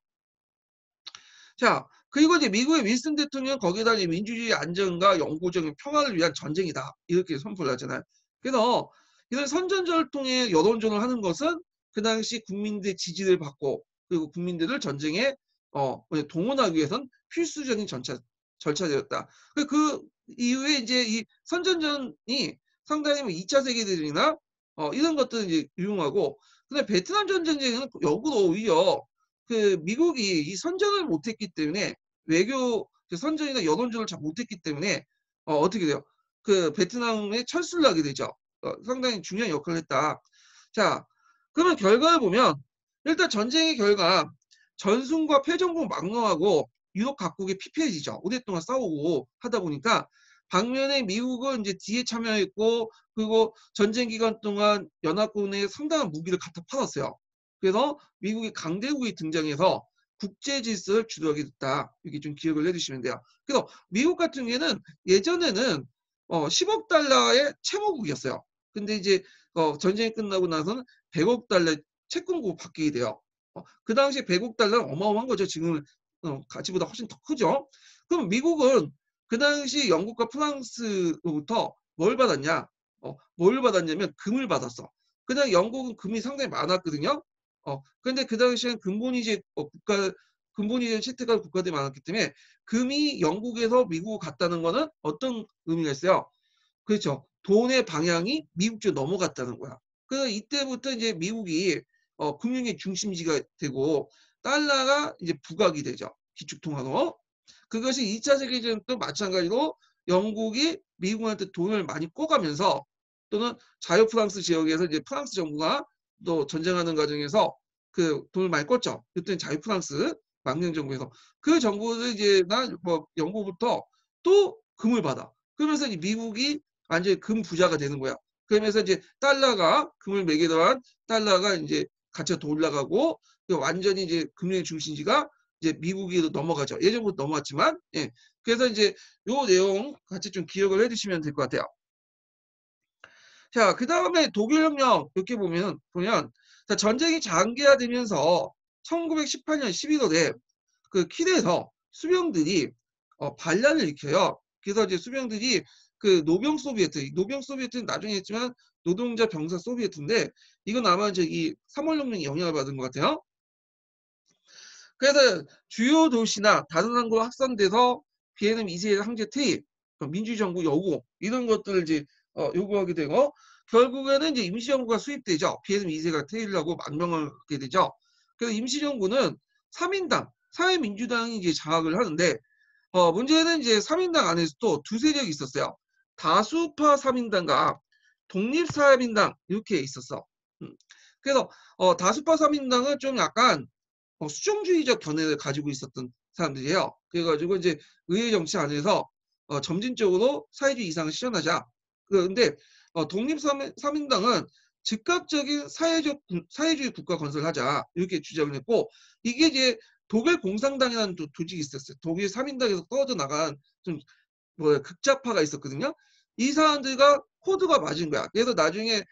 자, 그리고 이제 미국의 윌슨 대통령 거기다 이제 민주주의 안정과 영구적인 평화를 위한 전쟁이다. 이렇게 선포를 하잖아요. 그래서 이런 선전전을 통해 여론전을 하는 것은 그 당시 국민들의 지지를 받고 그리고 국민들을 전쟁에 동원하기 위해서는 필수적인 절차되었다. 그 이후에 이제 이 선전전이 상당히 뭐 2차 세계대전이나 이런 것들은 이제 유용하고 근데 베트남 전쟁은 역으로 오히려 그 미국이 이 선전을 못했기 때문에 외교 선전이나 여론전을 잘 못했기 때문에 어떻게 돼요? 그 베트남에 철수를 하게 되죠. 상당히 중요한 역할을 했다. 자, 그러면 결과를 보면 일단 전쟁의 결과 전순과 패전국 막론하고 유럽 각국이 피폐해지죠. 오랫동안 싸우고 하다 보니까 방면에 미국은 이제 뒤에 참여했고 그리고 전쟁 기간 동안 연합군에 상당한 무기를 갖다 팔았어요. 그래서 미국이 강대국이 등장해서 국제 질서를 주도하게 됐다. 이렇게 좀 기억을 해주시면 돼요. 그래서 미국 같은 경우에는 예전에는 10억 달러의 채무국이었어요. 근데 이제 전쟁이 끝나고 나서는 100억 달러 채권국으로 바뀌게 돼요. 그 당시에 100억 달러는 어마어마한 거죠. 지금 가치보다 훨씬 더 크죠. 그럼 미국은 그 당시 영국과 프랑스로부터 뭘 받았냐? 뭘 받았냐면 금을 받았어. 그냥 영국은 금이 상당히 많았거든요. 근데 그 당시엔 근본이제 근본이제 채택한 국가들이 많았기 때문에 금이 영국에서 미국으로 갔다는 거는 어떤 의미가 있어요? 그렇죠. 돈의 방향이 미국 쪽으로 넘어갔다는 거야. 그래서 이때부터 이제 미국이 금융의 중심지가 되고 달러가 이제 부각이 되죠. 기축통화로. 그것이 2차 세계대전도 마찬가지로 영국이 미국한테 돈을 많이 꿔가면서 또는 자유 프랑스 지역에서 이제 프랑스 정부가 또 전쟁하는 과정에서 그 돈을 많이 꿨죠. 그때는 자유 프랑스 망명 정부에서 그 정부들 이제 뭐 영국부터 또 금을 받아. 그러면서 이제 미국이 완전히 금 부자가 되는 거야. 그러면서 이제 달러가 금을 매개도한 달러가 이제 가치가 더 올라가고 완전히 이제 금융의 중심지가 이제 미국으로 넘어가죠. 예전부터 넘어갔지만 예. 그래서 이제 요 내용 같이 좀 기억을 해주시면 될 것 같아요. 자, 그 다음에 독일혁명 이렇게 보면 자, 전쟁이 장기화되면서 1918년 11월에 그 킬에서 수병들이 반란을 일으켜요. 그래서 이제 수병들이 그 노병 소비에트, 노병 소비에트는 나중에 했지만 노동자 병사 소비에트인데 이건 아마 저기 3월혁명이 영향을 받은 것 같아요. 그래서 주요 도시나 다른 항구로 확산돼서 비에는 2세 항제 퇴입, 민주정부 요구 이런 것들을 이제 요구하게 되고 결국에는 이제 임시정부가 수립되죠. 비에는 2세가 퇴임을 하고 망명을 하게 되죠. 그래서 임시정부는 3인당 사회민주당이 이제 장악을 하는데 문제는 이제 3인당 안에서도 두 세력이 있었어요. 다수파 3인당과 독립 3인당 이렇게 있었어. 그래서 다수파 3인당은 좀 약간 수정주의적 견해를 가지고 있었던 사람들이에요. 그래가지고 이제 의회 정치 안에서 점진적으로 사회주의 이상을 실현하자. 그런데 독립 3인당은 즉각적인 사회주의 국가 건설하자 이렇게 주장을 했고 이게 이제 독일 공산당이라는 조직이 있었어요. 독일 3인당에서 떨어져 나간 좀 극좌파가 있었거든요. 이 사람들과 코드가 맞은 거야. 그래서 나중에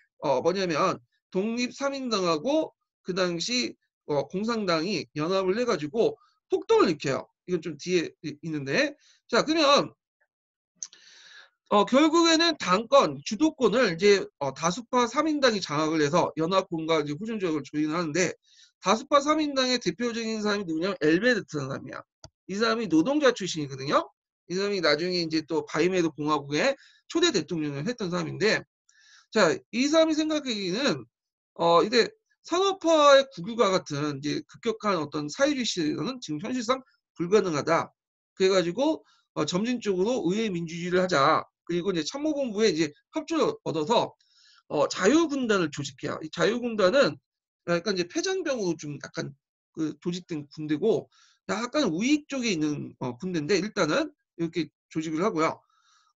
뭐냐면 독립 3인당하고 그 당시 공산당이 연합을 해가지고 폭동을 일으켜요. 이건 좀 뒤에 있는데 자 그러면 결국에는 당권, 주도권을 이제 다수파 3인당이 장악을 해서 연합군과 이제 후진적으로 조인하는데 다수파 3인당의 대표적인 사람이 누구냐면 엘베르트라는 사람이야. 이 사람이 노동자 출신이거든요. 이 사람이 나중에 이제 또 바이메르 공화국의 초대 대통령을 했던 사람인데 자, 이 사람이 생각하기에는 이제 산업화의 국유화 같은 이제 급격한 어떤 사회주의 시대에서는 지금 현실상 불가능하다. 그래가지고 점진적으로 의회 민주주의를 하자. 그리고 이제 참모본부에 이제 협조를 얻어서 자유군단을 조직해요. 이 자유군단은 약간 이제 폐장병으로 좀 약간 그 조직된 군대고 약간 우익 쪽에 있는 군대인데 일단은 이렇게 조직을 하고요.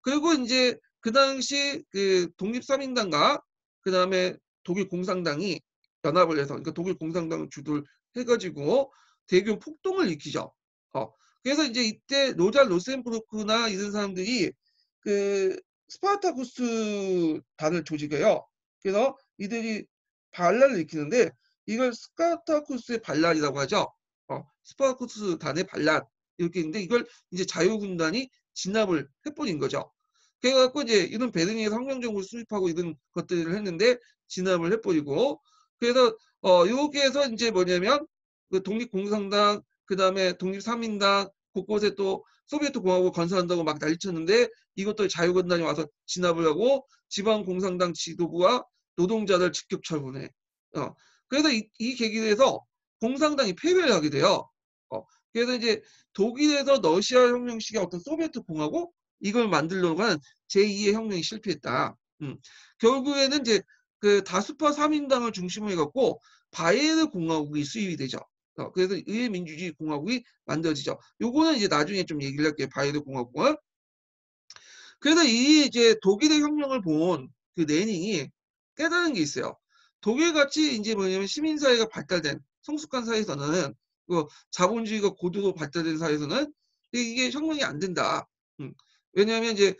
그리고 이제 그 당시 그 독립 3인당과 그 다음에 독일 공산당이 연합을 해서 그러니까 독일 공산당을 주도를 해가지고 대규모 폭동을 일으키죠. 그래서 이제 이때 로잘 로센브루크나 이런 사람들이 그 스파르타쿠스 단을 조직해요. 그래서 이들이 반란을 일으키는데 이걸 스파르타쿠스의 반란이라고 하죠. 스파르타쿠스 단의 반란 이렇게 있는데 이걸 이제 자유군단이 진압을 해버린 거죠. 그래갖고 이제 이런 베르니에서 혁명정부를 수립하고 이런 것들을 했는데 진압을 해버리고 그래서 이렇게 해서 이제 뭐냐면 그 독립공산당 그 다음에 독립3인당 곳곳에 또 소비에트 공화국을 건설한다고 막 난리쳤는데 이것도 자유공단이 와서 진압을 하고 지방공산당 지도부와 노동자들 직격 처분해. 그래서 이 계기로 해서 공산당이 패배를 하게 돼요. 그래서 이제 독일에서 러시아 혁명 시기 어떤 소비에트 공화국 이걸 만들려고 하는 제2의 혁명이 실패했다. 결국에는 이제 그 다수파 3인당을 중심으로 해갖고 바이에르 공화국이 수립이 되죠. 그래서 의회 민주주의 공화국이 만들어지죠. 요거는 이제 나중에 좀 얘기를 할게요. 바이에르 공화국은. 그래서 이 이제 독일의 혁명을 본 그 레닌이 깨달은 게 있어요. 독일같이 이제 뭐냐면 시민사회가 발달된 성숙한 사회에서는 자본주의가 고도로 발달된 사회에서는 이게 혁명이 안 된다. 왜냐하면 이제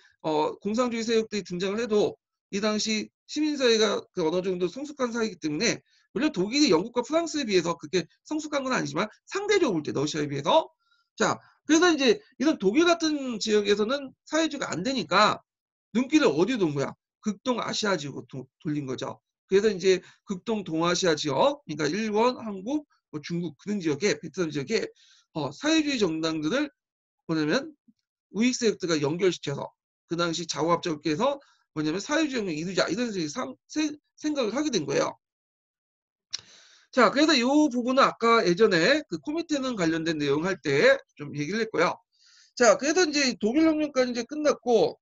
공산주의 세력들이 등장을 해도 이 당시 시민사회가 그 어느 정도 성숙한 사회이기 때문에 물론 독일이 영국과 프랑스에 비해서 그렇게 성숙한 건 아니지만 상대적으로 볼 때 러시아에 비해서 자 그래서 이제 이런 독일 같은 지역에서는 사회주의가 안 되니까 눈길을 어디로 둔 거야? 극동 아시아 지역으로 돌린 거죠. 그래서 이제 극동 동아시아 지역, 그러니까 일본, 한국, 뭐 중국 그런 지역에 베트남 지역에 사회주의 정당들을 뭐냐면 우익 세력들과 연결시켜서 그 당시 좌우합작해서 뭐냐면 사회주의 혁명 이루자 이런 생각을 하게 된 거예요. 자, 그래서 이 부분은 아까 예전에 그 코미테는 관련된 내용 할 때 좀 얘기를 했고요. 자, 그래서 이제 독일 혁명까지 이제 끝났고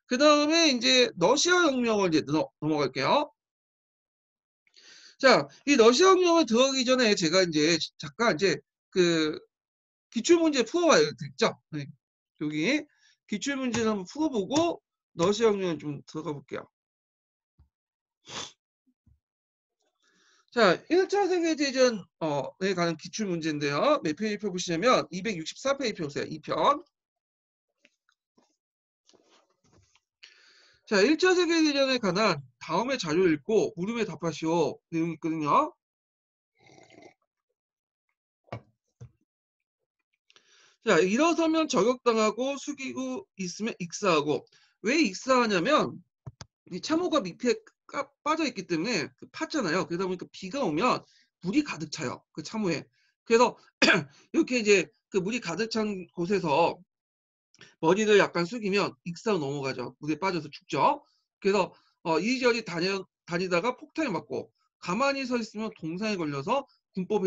그 다음에 이제 러시아 혁명을 이제 넘어갈게요. 자, 이 러시아 혁명을 들어가기 전에 제가 이제 잠깐 이제 그 기출문제 풀어봐야 되겠죠? 네. 여기 기출문제를 한번 풀어보고 러시아 혁명을 좀 들어가 볼게요. 자, 1차 세계대전에 관한 기출문제인데요. 몇 페이지 펴보시냐면 264페이지 펴보세요. 2편. 자, 1차 세계대전에 관한 다음의 자료 읽고 물음에 답하시오. 내용이 있거든요. 자, 일어서면 저격당하고 숙이고 있으면 익사하고 왜 익사하냐면 이 참호가 밑에 빠져 있기 때문에 팠잖아요. 그러다 보니까 비가 오면 물이 가득 차요. 그 참호에. 그래서 이렇게 이제 그 물이 가득 찬 곳에서 머리를 약간 숙이면 익사로 넘어가죠. 물에 빠져서 죽죠. 그래서 이리저리 다니다가 폭탄에 맞고 가만히 서 있으면 동상에 걸려서 군법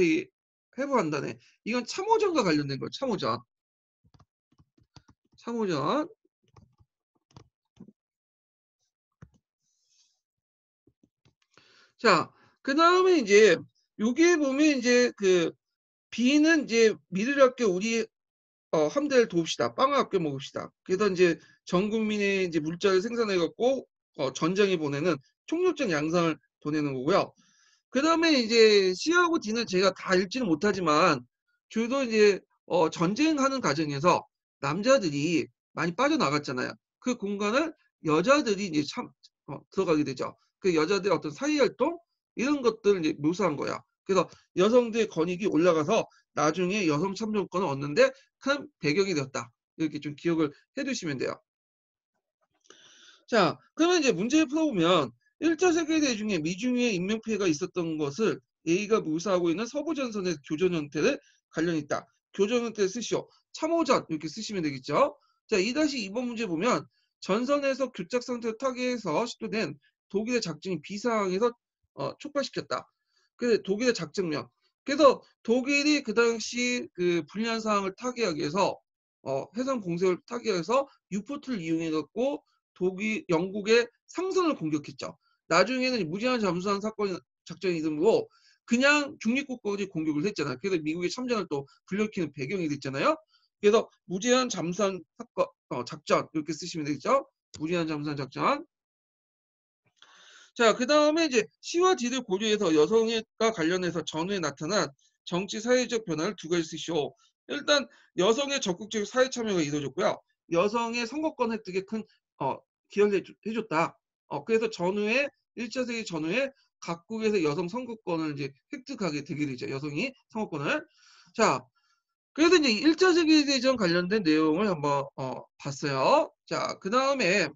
회부한다네. 이건 참호전과 관련된 거예요. 참호전. 참호전. 자, 그다음에 이제 여기에 보면 이제 그 B는 이제 미래를 아껴 우리 함대를 도웁시다. 빵을 아껴 먹읍시다. 그래서 이제 전 국민의 이제 물자를 생산해 갖고 전쟁에 보내는 총력적 양상을 보내는 거고요. 그다음에 이제 C하고 D는 제가 다 읽지는 못하지만 주로 이제 전쟁하는 과정에서 남자들이 많이 빠져나갔잖아요. 그 공간을 여자들이 이제 들어가게 되죠. 그 여자들의 어떤 사회 활동 이런 것들을 이제 묘사한 거야. 그래서 여성들의 권익이 올라가서 나중에 여성 참정권을 얻는데 큰 배경이 되었다. 이렇게 좀 기억을 해두시면 돼요. 자, 그러면 이제 문제를 풀어보면 1차 세계대전에 미중의 인명피해가 있었던 것을 A가 묘사하고 있는 서부전선의 교전 형태를 관련 있다. 교전 형태를 쓰시오. 참호전 이렇게 쓰시면 되겠죠. 자, 2-2번 문제 보면 전선에서 교착 상태로 타개해서 시도된 독일의 작전이 비상황에서 촉발시켰다. 그 독일의 작전명. 그래서 독일이 그 당시 그 불리한 상황을 타개하기 위해서 해상 공세를 타개하기 위해서 유포트를 이용해 갖고 영국의 상선을 공격했죠. 나중에는 무제한 잠수함 사건 작전 이름으로 그냥 중립국까지 공격을 했잖아요. 그래서 미국의 참전을 또 불러일으키는 배경이 됐잖아요. 그래서 무제한 잠수함 사건 작전 이렇게 쓰시면 되겠죠. 무제한 잠수함 작전. 자, 그 다음에 이제 C와 D를 고려해서 여성과 관련해서 전후에 나타난 정치 사회적 변화를 두 가지 쓰시오. 일단 여성의 적극적 사회 참여가 이루어졌고요. 여성의 선거권 획득에 큰 기여를 해줬다. 그래서 전후에 1차 세기 전후에 각국에서 여성 선거권을 이제 획득하게 되게 되죠. 여성이 선거권을. 자, 그래서 이제 1차 세계대전 관련된 내용을 한번 봤어요. 자, 그 다음에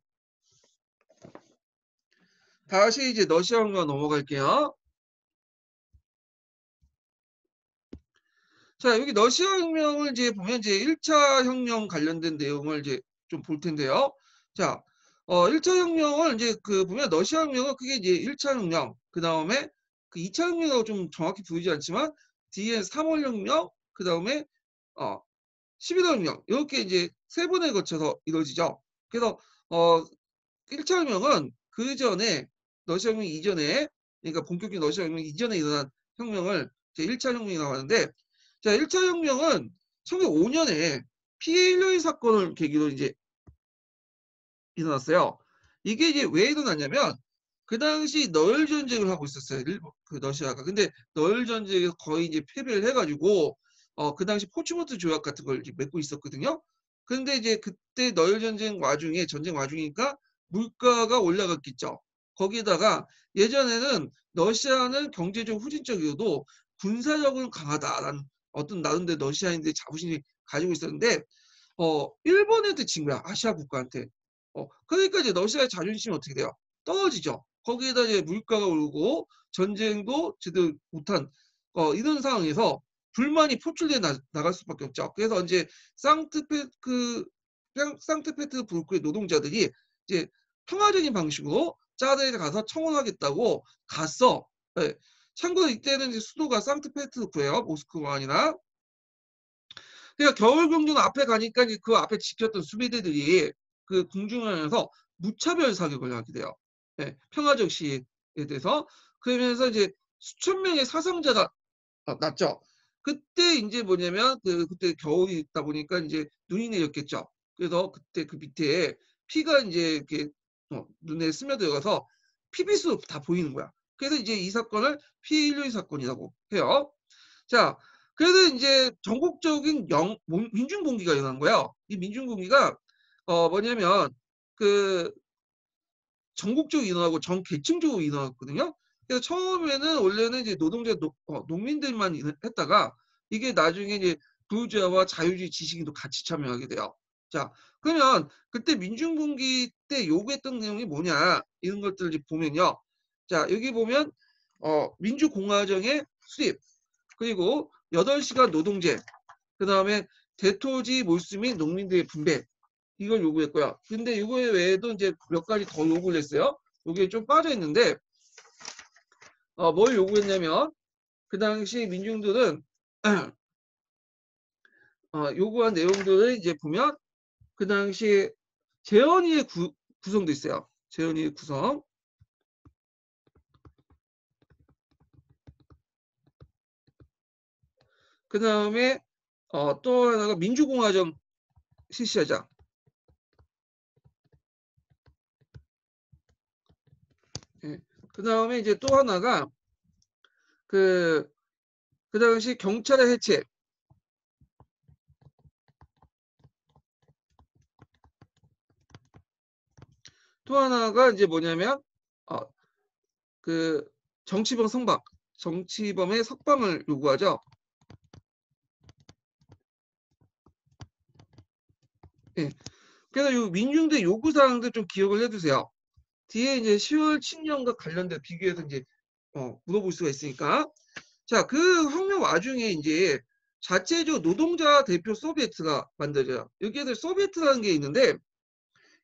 다시 이제 러시아 혁명 넘어갈게요. 자, 여기 러시아 혁명을 이제 보면 이제 1차 혁명 관련된 내용을 이제 좀 볼 텐데요. 자, 1차 혁명을 이제 그 보면 러시아 혁명은 그게 이제 1차 혁명, 그 다음에 그 2차 혁명하고 좀 정확히 보이지 않지만 뒤에 3월 혁명, 그 다음에 11월 혁명 이렇게 이제 세 번에 거쳐서 이루어지죠. 그래서 1차 혁명은 그 전에 러시아 혁명 이전에 그러니까 본격적인 러시아 혁명 이전에 일어난 혁명을 이제 1차 혁명이라고 하는데 자, 1차 혁명은 1905년에 피해 인류의 사건을 계기로 이제 일어났어요. 이게 이제 왜 일어났냐면 그 당시 너열 전쟁을 하고 있었어요. 일본 그 러시아가. 근데 너열 전쟁에서 거의 이제 패배를 해가지고 그 당시 포츠모트 조약 같은 걸 이제 맺고 있었거든요. 근데 이제 그때 너열 전쟁 와중에 전쟁 와중이니까 물가가 올라갔겠죠. 거기다가 예전에는 러시아는 경제적 후진적이어도 군사력은 강하다라는 어떤 나름대로 러시아인들의 자부심이 가지고 있었는데 일본한테 진 거야. 아시아 국가한테. 그러니까 이제 러시아의 자존심이 어떻게 돼요? 떨어지죠. 거기에다 이제 물가가 오르고 전쟁도 제대로 못한 이런 상황에서 불만이 표출돼 나갈 수밖에 없죠. 그래서 이제 상트페트부르크의 노동자들이 이제 평화적인 방식으로 짜르에 가서 청원하겠다고 갔어. 네. 참고로 이때는 이제 수도가 상트페트부르크예요. 모스크바가 아니라. 그러니까 겨울 경주는 앞에 가니까 이제 그 앞에 지켰던 수비대들이 그 궁중하면서 무차별 사격을 하게 돼요. 네, 평화적 시위에 대해서. 그러면서 이제 수천 명의 사상자가 났죠. 그때 이제 뭐냐면 그때 겨울이 있다 보니까 이제 눈이 내렸겠죠. 그래서 그때 그 밑에 피가 이제 이렇게 눈에 스며들어가서 피비스 다 보이는 거야. 그래서 이제 이 사건을 피해 인류의 사건이라고 해요. 자, 그래서 이제 전국적인 민중봉기가 일어난 거예요. 이 민중봉기가 뭐냐면 그 전국적으로 일어나고 전 계층적으로 일어났거든요. 그래서 처음에는 원래는 이제 농민들만 했다가 이게 나중에 이제 부유주의와 자유주의 지식인도 같이 참여하게 돼요. 자, 그러면 그때 민중봉기 때 요구했던 내용이 뭐냐 이런 것들을 이제 보면요. 자, 여기 보면 민주공화정의 수립 그리고 8시간 노동제 그 다음에 대토지 몰수 및 농민들의 분배 이걸 요구했고요. 근데 이거 외에도 이제 몇 가지 더 요구를 했어요. 이게 좀 빠져 있는데 뭘 요구했냐면 그 당시 민중들은 요구한 내용들을 이제 보면 그 당시 재헌위의 구성도 있어요. 재헌위의 구성. 그 다음에 또 하나가 민주공화정 실시하자. 예. 그 다음에 이제 또 하나가 그 당시 경찰의 해체. 또 하나가 이제 뭐냐면 어, 그 정치범 성박, 정치범의 석방을 요구하죠. 예. 그래서 요 민중대 요구 사항들 좀 기억을 해두세요. 뒤에 이제 10월 칙령과 관련된 비교해서 이제 물어볼 수가 있으니까. 자, 그 혁명 와중에 이제 자체적 노동자 대표 소비에트가 만들어져요. 여기에들 소비에트라는 게 있는데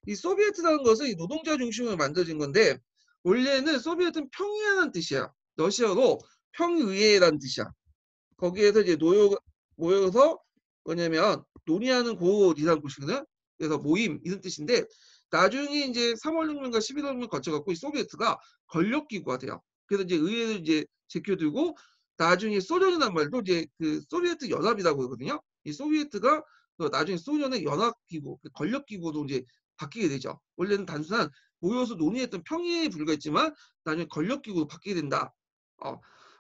이 소비에트라는 것은 이 노동자 중심으로 만들어진 건데 원래는 소비에트는 평의회라는 뜻이야. 러시아로 평의회라는 뜻이야. 거기에서 이제 모여서 뭐냐면 논의하는 곳이라는 곳이거든. 그래서 모임 이런 뜻인데 나중에 이제 3월 혁명과 11월 혁명 거쳐갖고 이 소비에트가 권력기구가 돼요. 그래서 이제 의회를 이제 제껴들고 나중에 소련이란 말도 이제 그 소비에트 연합이라고 하거든요. 이 소비에트가 나중에 소련의 연합기구, 권력기구로 이제 바뀌게 되죠. 원래는 단순한 모여서 논의했던 평의회에 불과했지만 나중에 권력기구로 바뀌게 된다.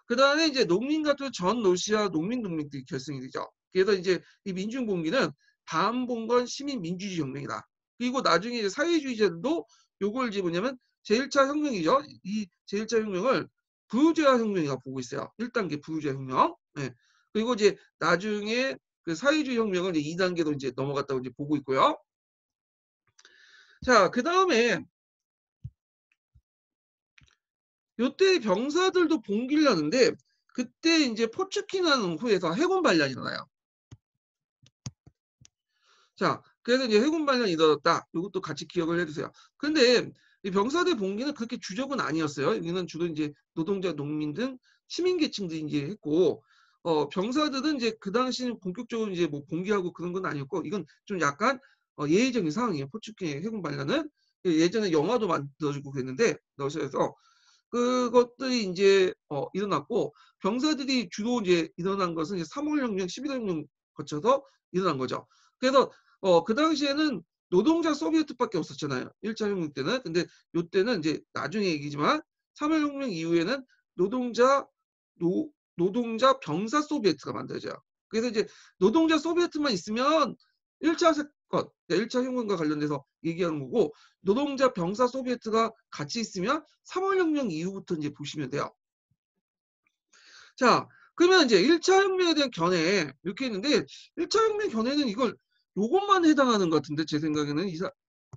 그 다음에 이제 농민 같은 전 러시아 농민들이 결성이 되죠. 그래서 이제 이 민중공기는 반봉건 시민민주주의 혁명이다. 그리고 나중에 이제 사회주의자들도 요걸 이제 뭐냐면 제1차 혁명이죠. 이 제1차 혁명을 부르주아 혁명이라고 보고 있어요. 1단계 부르주아 혁명. 네. 그리고 이제 나중에 그 사회주의 혁명을 이제 2단계로 이제 넘어갔다고 이제 보고 있고요. 자, 그 다음에 요때 병사들도 봉기를 하는데 그때 이제 포츠킨한 후에서 해군 반란이 일어나요. 자, 그래서 이제 해군 반란이 일어났다. 이것도 같이 기억을 해주세요. 근데 이 병사들 봉기는 그렇게 주적은 아니었어요. 여기는 주로 이제 노동자, 농민 등 시민 계층들이 이제 했고, 병사들은 이제 그 당시는 본격적으로 이제 뭐 봉기하고 그런 건 아니었고, 이건 좀 약간 예외적인 상황이에요. 포츠킨의 해군 반란은 예전에 영화도 만들어주고 그랬는데 러시아에서 그것들이 이제 일어났고 병사들이 주로 이제 일어난 것은 이제 3월 혁명, 11월 혁명 거쳐서 일어난 거죠. 그래서 그 당시에는 노동자 소비에트밖에 없었잖아요. 1차 혁명 때는. 근데 요때는 이제 나중에 얘기지만 3월 혁명 이후에는 노동자 노동자 병사 소비에트가 만들어져요. 그래서 이제 노동자 소비에트만 있으면 1차 사건, 1차 혁명과 관련돼서 얘기하는 거고 노동자 병사 소비에트가 같이 있으면 3월 혁명 이후부터 이제 보시면 돼요. 자, 그러면 이제 1차 혁명에 대한 견해 이렇게 했는데 1차 혁명 견해는 이걸 요것만 해당하는 것 같은데 제 생각에는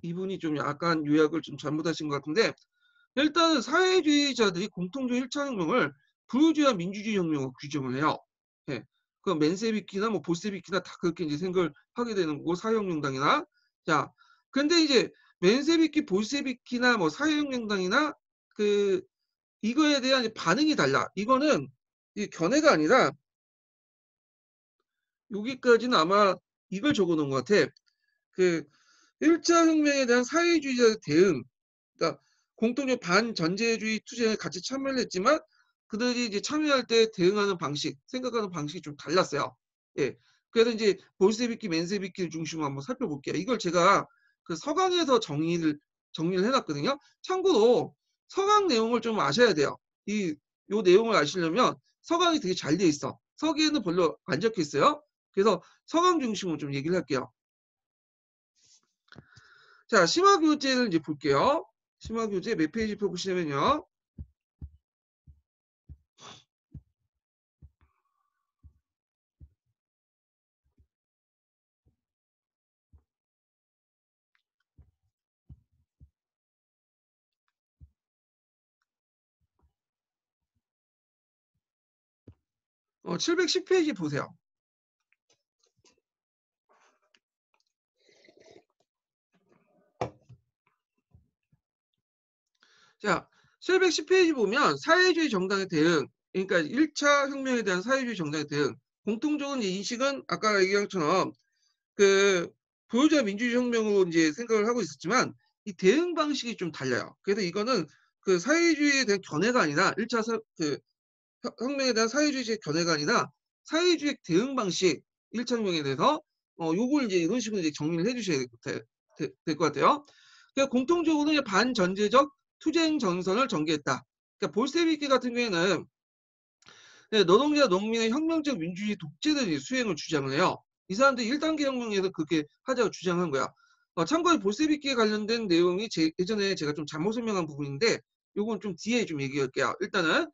이분이 좀 약간 요약을 좀 잘못하신 것 같은데 일단은 사회주의자들이 공통적으로 1차 혁명을 부르주아 민주주의 혁명으로 규정을 해요. 예. 그 맨세비키나 뭐 볼세비키나 다 그렇게 이제 생각을 하게 되는 거고 사회혁명당이나 자, 근데 이제 맨세비키, 볼세비키나 뭐 사회혁명당이나 그 이거에 대한 반응이 달라. 이거는 이 견해가 아니라 여기까지는 아마 이걸 적어놓은 것 같아. 그 1차 혁명에 대한 사회주의자 대응, 그러니까 공통적 반전제주의 투쟁에 같이 참여를 했지만 그들이 이제 참여할 때 대응하는 방식, 생각하는 방식이 좀 달랐어요. 예. 그래서 이제 볼세비키, 맨세비키를 중심으로 한번 살펴볼게요. 이걸 제가 그 서강에서 정리를 해놨거든요. 참고로 서강 내용을 좀 아셔야 돼요. 요 내용을 아시려면 서강이 되게 잘 돼 있어. 서기에는 별로 안 적혀 있어요. 그래서 서강 중심으로 좀 얘기를 할게요. 자, 심화교재를 이제 볼게요. 심화교재 몇 페이지 펴보시냐면요. 710페이지 보세요. 자, 710페이지 보면 사회주의 정당의 대응, 그러니까 1차 혁명에 대한 사회주의 정당의 대응. 공통적인 인식은 아까 얘기한 것처럼 그 보여주와 민주주의 혁명으로 이제 생각을 하고 있었지만 이 대응 방식이 좀 달라요. 그래서 이거는 그 사회주의에 대한 견해가 아니라 1차 그 혁명에 대한 사회주의적 견해가 아니라 사회주의 대응 방식 1차 혁명에 대해서 요걸 이제 이런 식으로 이제 정리를 해 주셔야 될 것 같아요. 그러니까 공통적으로 이제 반전제적 투쟁 전선을 전개했다. 그러니까 볼세비키 같은 경우에는 노동자 농민의 혁명적 민주주의 독재를 수행을 주장을 해요. 이 사람들이 1단계 혁명에서 그렇게 하자고 주장한 거야. 참고로 볼세비키에 관련된 내용이 예전에 제가 좀 잘못 설명한 부분인데 요건 좀 뒤에 좀 얘기할게요. 일단은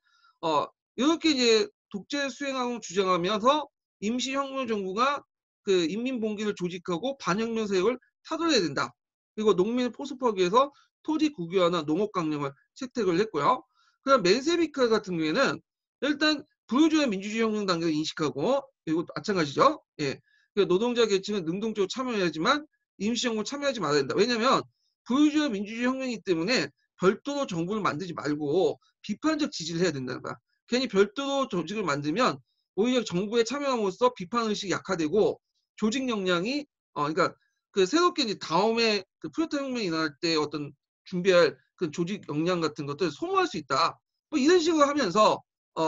이렇게 이제 독재 수행하고 주장하면서 임시혁명 정부가 그 인민봉기를 조직하고 반혁명 세력을 타돌려야 된다. 그리고 농민을 포섭하기 위해서 토지 국유화나 농업강령을 채택을 했고요. 그다음 맨세비크 같은 경우에는 일단 부유주의 민주주의 혁명 단계를 인식하고 그리고 마찬가지죠. 예. 노동자 계층은 능동적으로 참여해야지만 임시정부 참여하지 말아야 된다. 왜냐하면 부유주의 민주주의 혁명이기 때문에 별도로 정부를 만들지 말고 비판적 지지를 해야 된다는 거야. 괜히 별도로 조직을 만들면 오히려 정부에 참여함으로써 비판의식이 약화되고 조직 역량이 그러니까 그 새롭게 이제 다음에 그 프레터 혁명이 일어날 때 어떤 준비할 그 조직 역량 같은 것들을 소모할 수 있다. 뭐 이런 식으로 하면서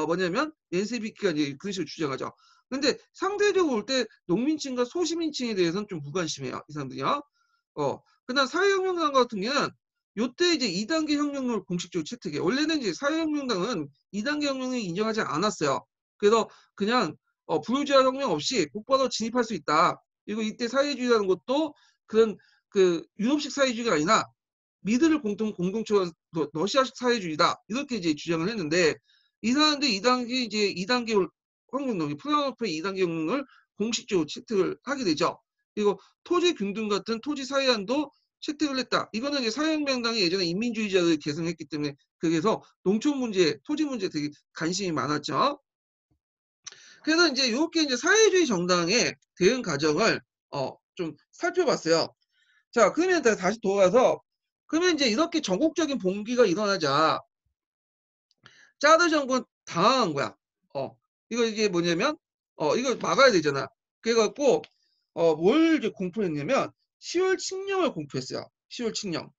뭐냐면 NCBK가 이제 그런 식으로 주장하죠. 근데 상대적으로 볼 때 농민층과 소시민층에 대해서는 좀 무관심해요. 이 사람들이요. 그다음 사회혁명당 같은 경우는 요때 이제 2단계 혁명을 공식적으로 채택해. 원래는 이제 사회혁명당은 2단계 혁명을 인정하지 않았어요. 그래서 그냥 부유주의 혁명 없이 곧바로 진입할 수 있다. 그리고 이때 사회주의라는 것도 그런 그 유럽식 사회주의가 아니라 미드를 공동체와 러시아식 사회주의다. 이렇게 이제 주장을 했는데 이 사람들이 2단계 이제 2단계 혁명, 플라노프의 2단계 혁명을 공식적으로 채택을 하게 되죠. 그리고 토지 균등 같은 토지 사회안도 채택을 했다. 이거는 이제 사회혁명당이 예전에 인민주의자를 계승했기 때문에 그래서 농촌 문제, 토지 문제 되게 관심이 많았죠. 그래서 이제 이렇게 이제 사회주의 정당의 대응 과정을 좀 살펴봤어요. 자, 그러면 다시 돌아가서 그러면 이제 이렇게 전국적인 봉기가 일어나자 짜드 정부는 당황한 거야. 이거 이게 뭐냐면 이거 막아야 되잖아. 그래갖고 뭘 이제 공포했냐면 10월 칙령을 공포했어요. 10월 칙령.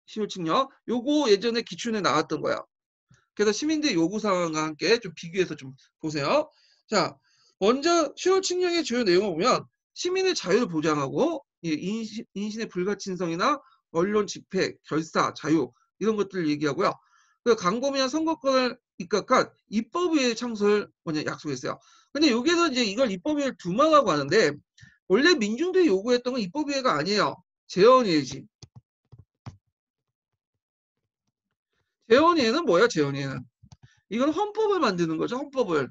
10월 칙령. 요거 예전에 기춘에 나왔던 거야. 그래서 시민들의 요구 사항과 함께 좀 비교해서 좀 보세요. 자, 먼저 10월 칙령의 주요 내용을 보면 시민의 자유를 보장하고 인신의 불가침성이나 언론 집회, 결사, 자유 이런 것들을 얘기하고요. 그 광범위한 선거권을 입각한 입법위의 창설 약속했어요. 근데 여기서 이제 이걸 입법위를 두말하고 하는데 원래 민중들이 요구했던 건 입법위회가 아니에요. 재헌위회지. 재헌위회는 뭐야? 재헌위회는 이건 헌법을 만드는 거죠. 헌법을.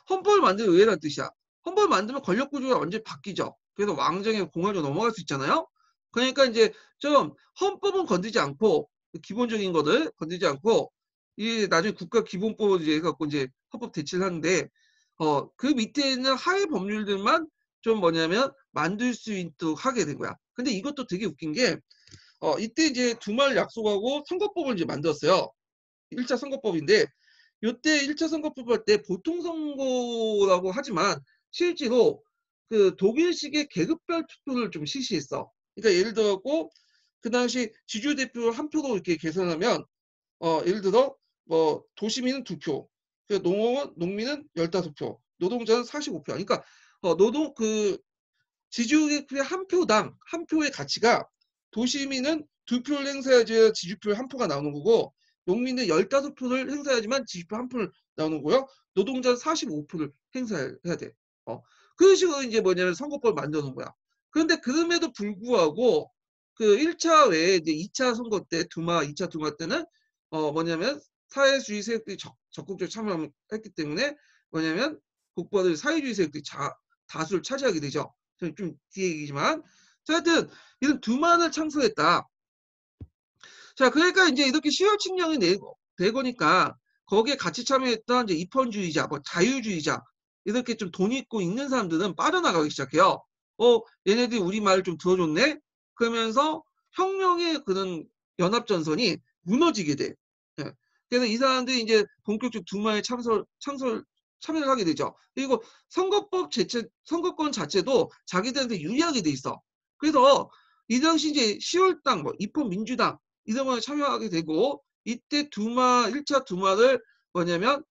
헌법을 만드는 의회라는 뜻이야. 헌법을 만들면 권력 구조가 완전히 바뀌죠. 그래서 왕정의 공화로 넘어갈 수 있잖아요. 그러니까 이제 좀 헌법은 건드리지 않고 기본적인 것을 건드리지 않고 이 나중에 국가 기본법을 이제 해갖고 이제 헌법 대치를 하는데 그 밑에 있는 하위 법률들만 좀 뭐냐면 만들 수 있도록 하게 된 거야. 근데 이것도 되게 웃긴 게 이때 이제 두말 약속하고 선거법을 이제 만들었어요. 1차 선거법인데 요때 1차 선거법 할 때 보통 선거라고 하지만 실제로 그 독일식의 계급별 투표를 좀 실시했어. 그러니까 예를 들어갖고 그 당시 지주 대표 한 표로 이렇게 계산하면 예를 들어 뭐 도시민은 2표, 그 농민은 15표, 노동자는 45표. 그러니까 노동 그 지주 대표의 한 표당 한 표의 가치가 도시민은 2표를 행사해야지 지주표 한 표가 나오는 거고 농민은 15표를 행사해야지만 지주표 한 표를 나오는 거고요. 노동자는 45표를 행사해야 돼. 그런 식으로 이제 뭐냐면 선거법을 만들어 놓은 거야. 그런데 그럼에도 불구하고 그 1차 외에 이제 2차 선거 때 2차 두마 때는 뭐냐면 사회주의 세력들이 적극적으로 참여했기 때문에 뭐냐면 국가들 사회주의 세력들이 다수를 차지하게 되죠. 좀 뒤에 얘기지만 자, 하여튼 이런 두만을 창설했다. 자, 그러니까 이제 이렇게 시효 칙령이 되거니까 거기에 같이 참여했던 이제 입헌주의자, 뭐 자유주의자 이렇게 좀 돈 있고 있는 사람들은 빠져나가기 시작해요. 얘네들이 우리 말을 좀 들어줬네. 그러면서 혁명의 그런 연합전선이 무너지게 돼. 예. 그래서 이 사람들이 이제 본격적으로 두마에 참여를 하게 되죠. 그리고 선거권 자체도 자기들한테 유리하게 돼 있어. 그래서 이 당시 이제 10월당 뭐 입헌민주당 이런 거에 참여하게 되고 이때 두마 1차 두마를 뭐냐면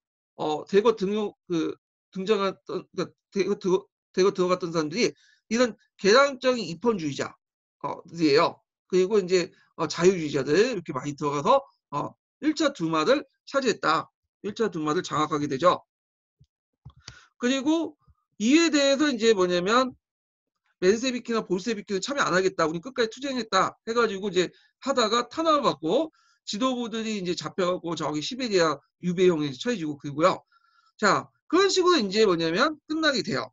대거 등장했던 그러니까 대거 들어갔던 사람들이 이런 개량적인 입헌주의자 이에요. 그리고 이제 자유주의자들 이렇게 많이 들어가서 1차 두마를 차지했다. 1차 두마를 장악하게 되죠. 그리고 이에 대해서 이제 뭐냐면 멘세비키나 볼세비키는 참여 안 하겠다. 우리 끝까지 투쟁했다. 해가지고 이제 하다가 탄압을 받고 지도부들이 이제 잡혀가고 저기 시베리아 유배형에 처해지고 그리고요. 자, 그런 식으로 이제 뭐냐면 끝나게 돼요.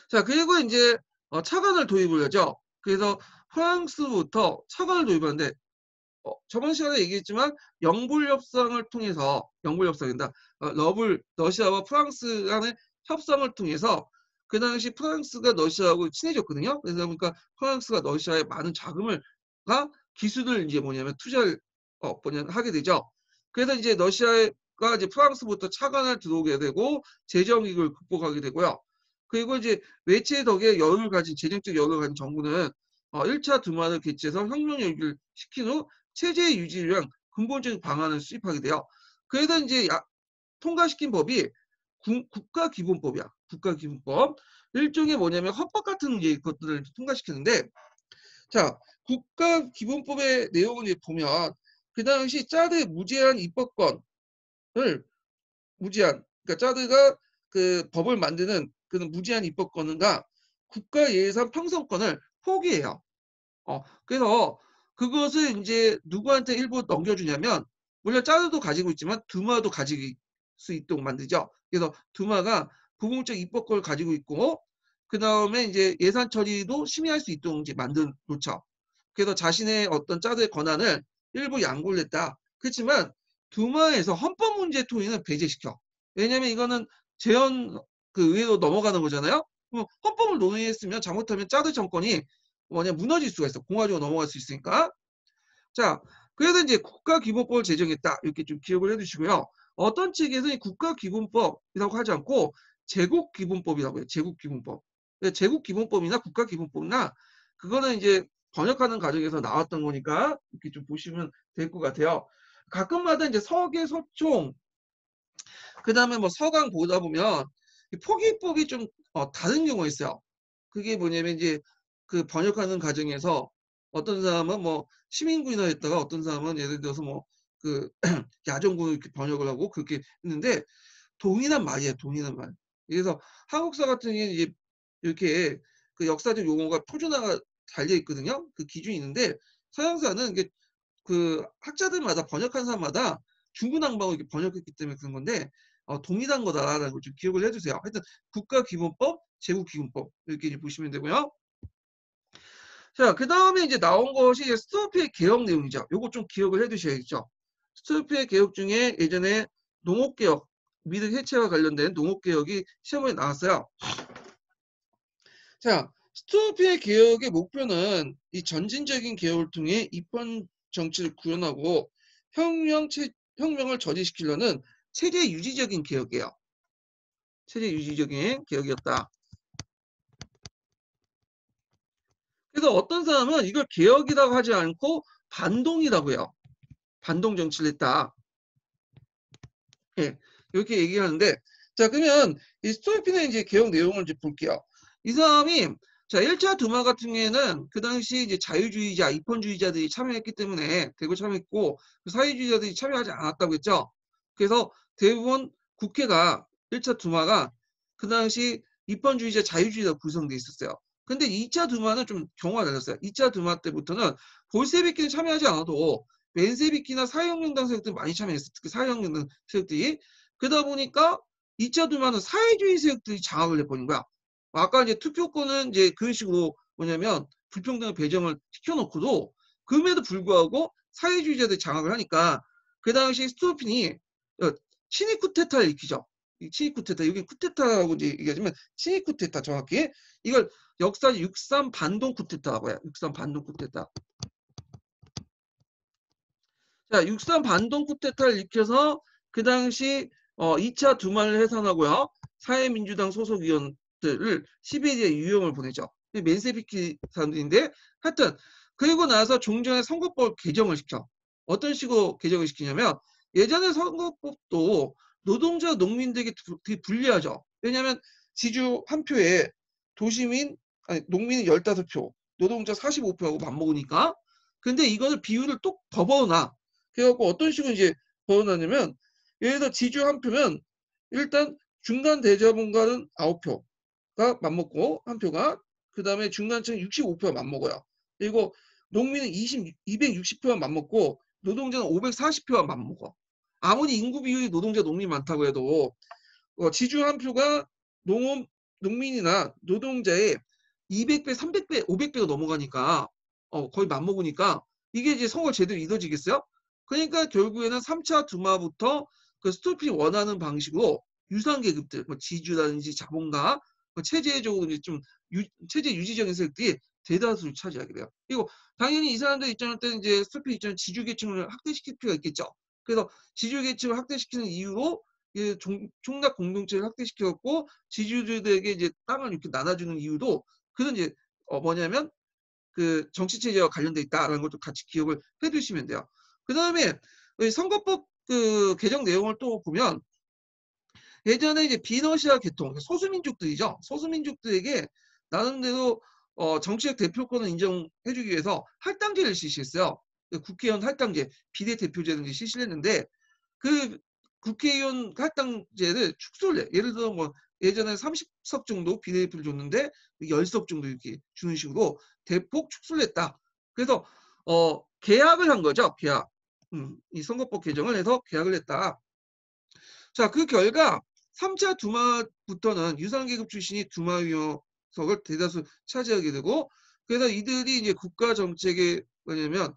자, 그리고 이제 차관을 도입을 하죠. 그래서 프랑스부터 차관을 도입하는데 저번 시간에 얘기했지만 영불협상을 통해서 영불협상이다. 러시아와 프랑스 간의 협상을 통해서 그 당시 프랑스가 러시아하고 친해졌거든요. 그래서 그러니까 프랑스가 러시아에 많은 기술을 이제 뭐냐면 투자를 하게 되죠. 그래서 이제 러시아가 이제 프랑스부터 차관을 들어오게 되고 재정 위기를 극복하게 되고요. 그리고 이제 외채 덕에 재정적 여유를 가진 정부는 1차 두마를 개최해서 혁명 열기를 시킨 후 체제 유지를 위한 근본적인 방안을 수립하게 돼요. 그래서 이제 통과시킨 법이 국가기본법이야. 국가기본법. 일종의 뭐냐면 헌법 같은 이제 것들을 통과시키는데, 자, 국가기본법의 내용을 이제 보면 그 당시 짜르 무제한 입법권을 그러니까 짜르가 그 법을 만드는 그런 무제한 입법권과 국가 예산 편성권을 포기해요. 그래서 그것을 이제 누구한테 일부 넘겨주냐면 물론 짜르도 가지고 있지만 두마도 가질 수 있도록 만들죠. 그래서 두마가 부분적 입법권을 가지고 있고 그 다음에 이제 예산 처리도 심의할 수 있도록 이제 만들어 놓죠. 그래서 자신의 어떤 짜르의 권한을 일부 양보를 했다. 그렇지만 두마에서 헌법 문제 토의는 배제시켜. 왜냐하면 이거는 재헌 의회로 넘어가는 거잖아요. 헌법을 논의했으면 잘못하면 짜르 정권이 무너질 수가 있어. 공화국으로 넘어갈 수 있으니까. 자, 그래서 이제 국가기본법을 제정했다. 이렇게 좀 기억을 해두시고요. 어떤 책에서 이 국가기본법이라고 하지 않고 제국기본법이라고 해요. 제국기본법. 제국기본법이나 국가기본법이나 그거는 이제 번역하는 과정에서 나왔던 거니까 이렇게 좀 보시면 될 것 같아요. 가끔마다 이제 서계, 서총, 그 다음에 뭐 서강 보다 보면 포기법이 좀 다른 경우가 있어요. 그게 뭐냐면 이제 그 번역하는 과정에서 어떤 사람은 뭐 시민군이나 했다가 어떤 사람은 예를 들어서 뭐 그 야전군을 이렇게 번역을 하고 그렇게 했는데 동일한 말이에요. 동일한 말. 그래서 한국사 같은 경우는 이제 이렇게 그 역사적 용어가 표준화가 달려 있거든요. 그 기준이 있는데 서양사는 이게 그 학자들마다 번역한 사람마다 중구난방으로 이렇게 번역했기 때문에 그런 건데 동일한 거다라는 걸 좀 기억을 해주세요. 하여튼 국가기본법, 제국기본법 이렇게 이제 보시면 되고요. 자, 그 다음에 이제 나온 것이 이제 스투어피의 개혁 내용이죠. 요거 좀 기억을 해두셔야겠죠. 스투어피의 개혁 중에 예전에 농업개혁, 미륵 해체와 관련된 농업개혁이 시험에 나왔어요. 자, 스투어피의 개혁의 목표는 이 전진적인 개혁을 통해 입헌 정치를 구현하고 혁명을 저지시키려는 체제 유지적인 개혁이에요. 체제 유지적인 개혁이었다. 그래서 어떤 사람은 이걸 개혁이라고 하지 않고 반동이라고 해요. 반동 정치를 했다. 예, 이렇게 얘기하는데, 자, 그러면 이 스토이핀의 이제 개혁 내용을 이제 볼게요. 이 사람이, 자, 1차 두마 같은 경우에는 그 당시 이제 자유주의자, 입헌주의자들이 참여했기 때문에 대거 참여했고, 그 사회주의자들이 참여하지 않았다고 했죠. 그래서 대부분 국회가, 1차 두마가 그 당시 입헌주의자, 자유주의자 구성돼 있었어요. 근데 2차 두마는 좀 경우가 달랐어요. 2차 두마 때부터는 볼세비키는 참여하지 않아도 멘세비키나 사회혁명당 세력들이 많이 참여했어. 특히 사회혁명당 세력들이. 그러다 보니까 2차 두마는 사회주의 세력들이 장악을 해버린 거야. 아까 이제 투표권은 이제 그런 식으로 뭐냐면 불평등을 배정을 시켜놓고도 그럼에도 불구하고 사회주의자들이 장악을 하니까 그 당시 스토핀이 친위 쿠데타를 일으키죠. 친위 쿠데타, 여기 쿠데타라고 이제 얘기하지만 친위 쿠데타 정확히 이걸 역사 63 반동 쿠데타라고 해요. 63 반동 쿠데타. 자, 63 반동 쿠데타를 일으켜서 그 당시 2차 두말을 해산하고요. 사회민주당 소속 의원들을 시베리아 유형을 보내죠. 맨세비키 사람들인데 하여튼 그리고 나서 종전에 선거법 개정을 시켜. 어떤 식으로 개정을 시키냐면 예전에 선거법도 노동자 농민들에게 되게 불리하죠. 왜냐하면 지주 한 표에 도시민 아니 농민은 15표, 노동자 45표하고 맞먹으니까. 근데 이거를 비율을 또 더 벌어놔. 그래갖고 어떤 식으로 이제 벌어놨냐면 예를 들어 지주 한 표면 일단 중간 대자본가는 9표가 맞먹고 한 표가 그 다음에 중간층 65표가 맞먹어요. 그리고 농민은 260표가 맞먹고 노동자는 540표가 맞먹어. 아무리 인구 비율이 노동자 농민 많다고 해도 지주 한 표가 농민이나 노동자의 200배, 300배, 500배가 넘어가니까 거의 맞먹으니까 이게 이제 선거 제대로 이루어지겠어요? 그러니까 결국에는 3차 두마부터 그 스토피 원하는 방식으로 유상 계급들, 뭐 지주라든지 자본가, 체제적으로 이제 좀 체제 유지적인 세력들이 대다수를 차지하게 돼요. 그리고 당연히 이 사람들 입장할 때는 이제 스토피 입장은 지주 계층을 확대시킬 필요가 있겠죠. 그래서 지주 계층을 확대시키는 이유로 총각 공동체를 확대시켰고 지주들에게 이제 땅을 이렇게 나눠주는 이유도 그런 이제 뭐냐면 그 정치 체제와 관련돼 있다라는 것도 같이 기억을 해두시면 돼요. 그 다음에 선거법 그 개정 내용을 또 보면 예전에 이제 비너시아 계통 소수민족들이죠. 소수민족들에게 나름대로 정치적 대표권을 인정해주기 위해서 할당제를 실시했어요. 국회의원 할당제, 비례대표제를 실시를 했는데 그 국회의원 할당제를 축소를 해. 예를 들어 뭐 예전에 30석 정도 비례대표를 줬는데 10석 정도 이렇게 주는 식으로 대폭 축소를 했다. 그래서 계약을 한 거죠. 계약. 이 선거법 개정을 해서 계약을 했다. 자, 그 결과 3차 두마부터는 유상계급 출신이 두마위원석을 대다수 차지하게 되고 그래서 이들이 이제 국가 정책에 뭐냐면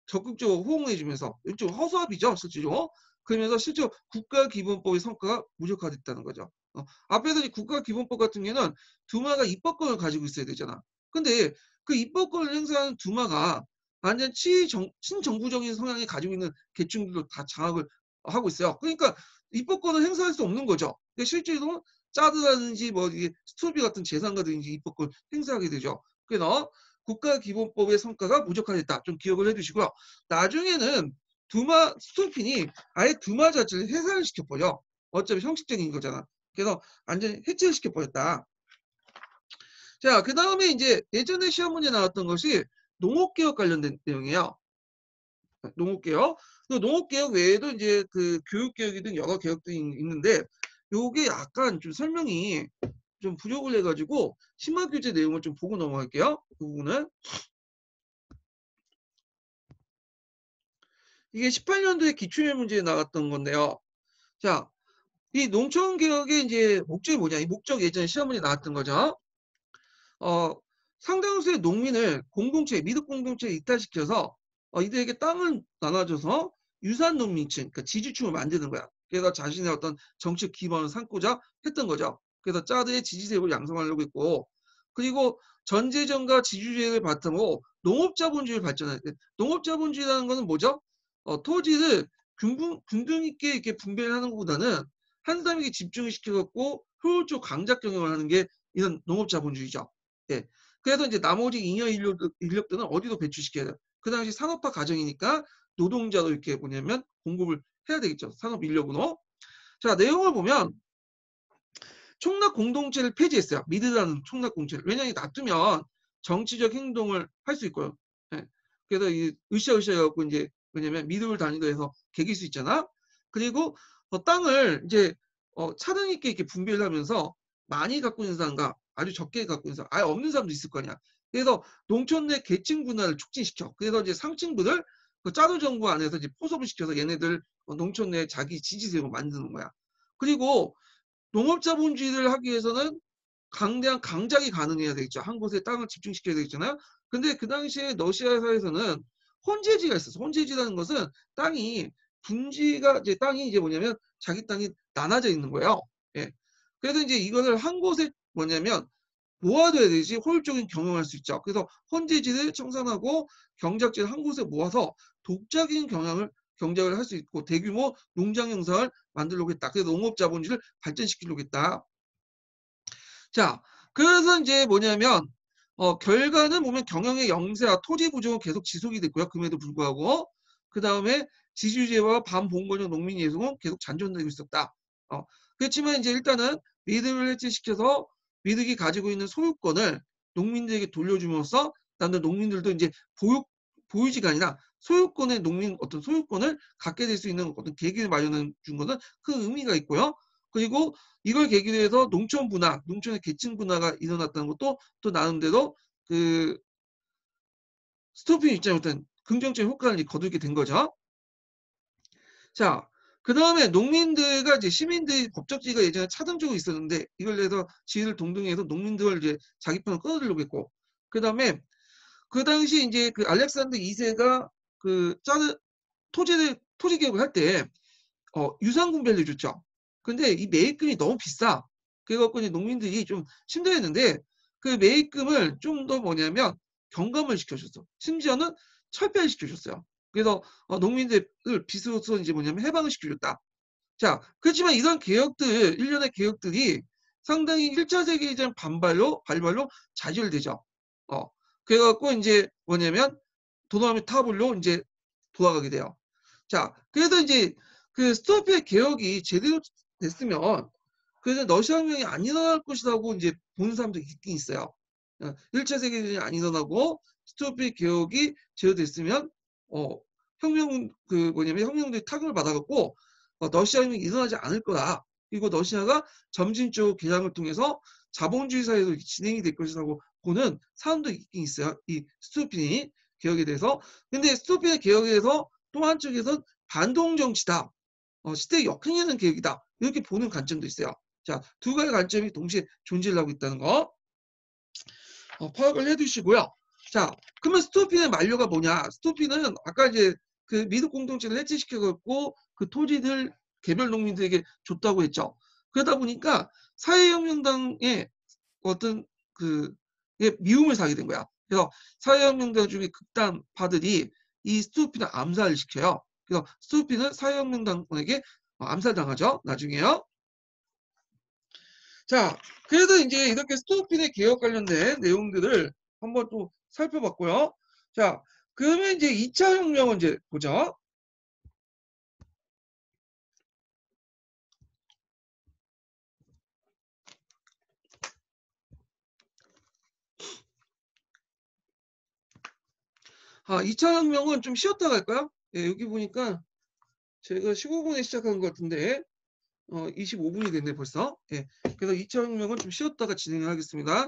적극적으로 호응해주면서 일종 허수아비죠 실제로. 그러면서 실제로 국가기본법의 성과가 무력화됐다는 거죠. 앞에서 이 국가기본법 같은 경우는 두마가 입법권을 가지고 있어야 되잖아. 근데 그 입법권을 행사하는 두마가 완전 친정부적인 성향이 가지고 있는 계층들도 다 장악을 하고 있어요. 그러니까 입법권을 행사할 수 없는 거죠. 근데 실제로 짜드라든지 뭐 이게 스토비 같은 재산가든지 입법권 행사하게 되죠. 그래서 국가기본법의 성과가 무력화됐다. 좀 기억을 해두시고요. 나중에는 두마 스토핀이 아예 두마 자체를 해산을 시켜버려. 어차피 형식적인 거잖아. 그래서 완전히 해체를 시켜버렸다. 자, 그 다음에 이제 예전에 시험 문제 나왔던 것이 농업개혁 관련된 내용이에요. 농업개혁. 그 농업개혁 외에도 이제 그 교육개혁이 등 여러 개혁들이 있는데 요게 약간 좀 설명이 좀 부족을 해가지고 심화교재 내용을 좀 보고 넘어갈게요. 그 부분은. 이게 18년도에 기출문제 문제에 나왔던 건데요. 자, 이 농촌개혁의 이제 목적이 뭐냐? 이 목적 예전에 시험 문제 나왔던 거죠. 상당수의 농민을 공동체, 미륵 공동체에 이탈시켜서 이들에게 땅을 나눠줘서 유산 농민층, 그러니까 지지층을 만드는 거야. 그래서 자신의 어떤 정책 기반을 삼고자 했던 거죠. 그래서 짜드의 지지세력을 양성하려고 했고, 그리고 전제정과 지주제를 바탕으로 농업자본주의를 발전했. 농업자본주의라는 것은 뭐죠? 토지를 균등 있게 이렇게 분배를 하는 것보다는 한 사람에게 집중을 시켜갖고 효율적 강작 경영을 하는 게 이런 농업자본주의죠. 예. 그래서 이제 나머지 잉여 인력들은 어디로 배출시켜야 돼요? 그 당시 산업화 과정이니까 노동자도 이렇게 뭐냐면 공급을 해야 되겠죠. 산업 인력으로. 자, 내용을 보면 총락 공동체를 폐지했어요. 미드라는 총락 공동체를. 왜냐하면 놔두면 정치적 행동을 할 수 있고요. 예. 그래서 이 으쌰으쌰 해갖고 이제 왜냐면 미드를 단위로 해서 개길 수 있잖아. 그리고 땅을 이제 차등 있게 이렇게 분배를 하면서 많이 갖고 있는 사람과 아주 적게 갖고 있는 사람, 아예 없는 사람도 있을 거냐. 그래서 농촌 내 계층 분화를 촉진시켜. 그래서 이제 상층부들 그 짜도 정부 안에서 이제 포섭을 시켜서 얘네들 농촌 내 자기 지지세력을 만드는 거야. 그리고 농업자본주의를 하기 위해서는 강대한 강작이 가능해야 되겠죠. 한 곳에 땅을 집중시켜야 되겠잖아요. 근데 그 당시에 러시아 사회에서는 혼재지가 있었어. 혼재지라는 것은 땅이 분지가 이제 땅이 이제 뭐냐면 자기 땅이 나눠져 있는 거예요. 예. 그래서 이제 이거를 한 곳에 뭐냐면 모아둬야 되지 효율적인 경영할 수 있죠. 그래서 혼재지를 청산하고 경작지를 한 곳에 모아서 독자적인 경영을 경작을 할 수 있고 대규모 농장 형상을 만들려고 했다. 그래서 농업 자본주의를 발전시키려고 했다. 자, 그래서 이제 뭐냐면 결과는 보면 경영의 영세와 토지 부족은 계속 지속이 됐고요. 금에도 불구하고 그다음에 지주제와 반봉건적 농민 예속은 계속 잔존되고 있었다. 그렇지만 이제 일단은 미드를 해체시켜서 미드가 가지고 있는 소유권을 농민들에게 돌려줌으로써 나는 농민들도 이제 보유지가 아니라 소유권의 농민 어떤 소유권을 갖게 될 수 있는 어떤 계기를 마련해 준 것은 큰 의미가 있고요. 그리고 이걸 계기로 해서 농촌 분화, 농촌의 계층 분화가 일어났다는 것도 또 나름대로 그 스토피 입장에 어떤 긍정적인 효과를 거두게 된 거죠. 자, 그 다음에 농민들과 이제 시민들이 법적 지위가 예전에 차등적으로 있었는데 이걸 해서 지위를 동등해서 농민들을 이제 자기 편으로 끌어들이려고 했고, 그 다음에 그 당시 이제 그 알렉산더 2세가 그 토지 개혁을 할 때 유상 분배를 해줬죠. 근데 이 매입금이 너무 비싸. 그래갖고 이제 농민들이 좀 힘들어했는데 그 매입금을 좀 더 뭐냐면 경감을 시켜줬어. 심지어는 철폐를 시켜줬어요. 그래서 농민들을 빚으로서 이제 뭐냐면 해방을 시켜줬다. 자, 그렇지만 이런 개혁들, 일련의 개혁들이 상당히 1차 세계대전 발발로 좌절되죠. 그래갖고 이제 뭐냐면 도나미 타블로 이제 돌아가게 돼요. 자, 그래서 이제 그 스토피의 개혁이 제대로 됐으면 그래서 러시아 혁명이 안 일어날 것이라고 이제 보는 사람도 있긴 있어요. 1차 세계대전이 안 일어나고 스토피의 개혁이 제대로 됐으면 혁명들이 타격을 받아갖고 러시아 혁명이 일어나지 않을 거다. 그리고 러시아가 점진적 개량을 통해서 자본주의 사회로 진행이 될 것이라고 보는 사람도 있긴 있어요. 이 스토피니 개혁에 대해서. 근데 스토피의 개혁에 대해서 또 한쪽에선 반동정치다. 시대의 역행하는 계획이다. 이렇게 보는 관점도 있어요. 자, 두 가지 관점이 동시에 존재를 하고 있다는 거 파악을 해두시고요. 자, 그러면 스토피의 만료가 뭐냐? 스토피는 아까 이제 그 미드 공동체를 해체시켜갖고 그 토지들 개별 농민들에게 줬다고 했죠. 그러다 보니까 사회혁명당의 어떤 그 미움을 사게 된 거야. 그래서 사회혁명당 중에 극단파들이 이 스토피를 암살을 시켜요. 그래서 스토피는 사회혁명당에게 암살당하죠. 나중에요. 자, 그래서 이제 이렇게 스토핀의 개혁 관련된 내용들을 한번 또 살펴봤고요. 자, 그러면 이제 2차 혁명은 이제 보죠. 아, 2차 혁명은 좀 쉬었다 갈까요? 예, 여기 보니까 제가 15분에 시작한 것 같은데 25분이 됐네 벌써. 예, 그래서 2차 혁명은 좀 쉬었다가 진행을 하겠습니다.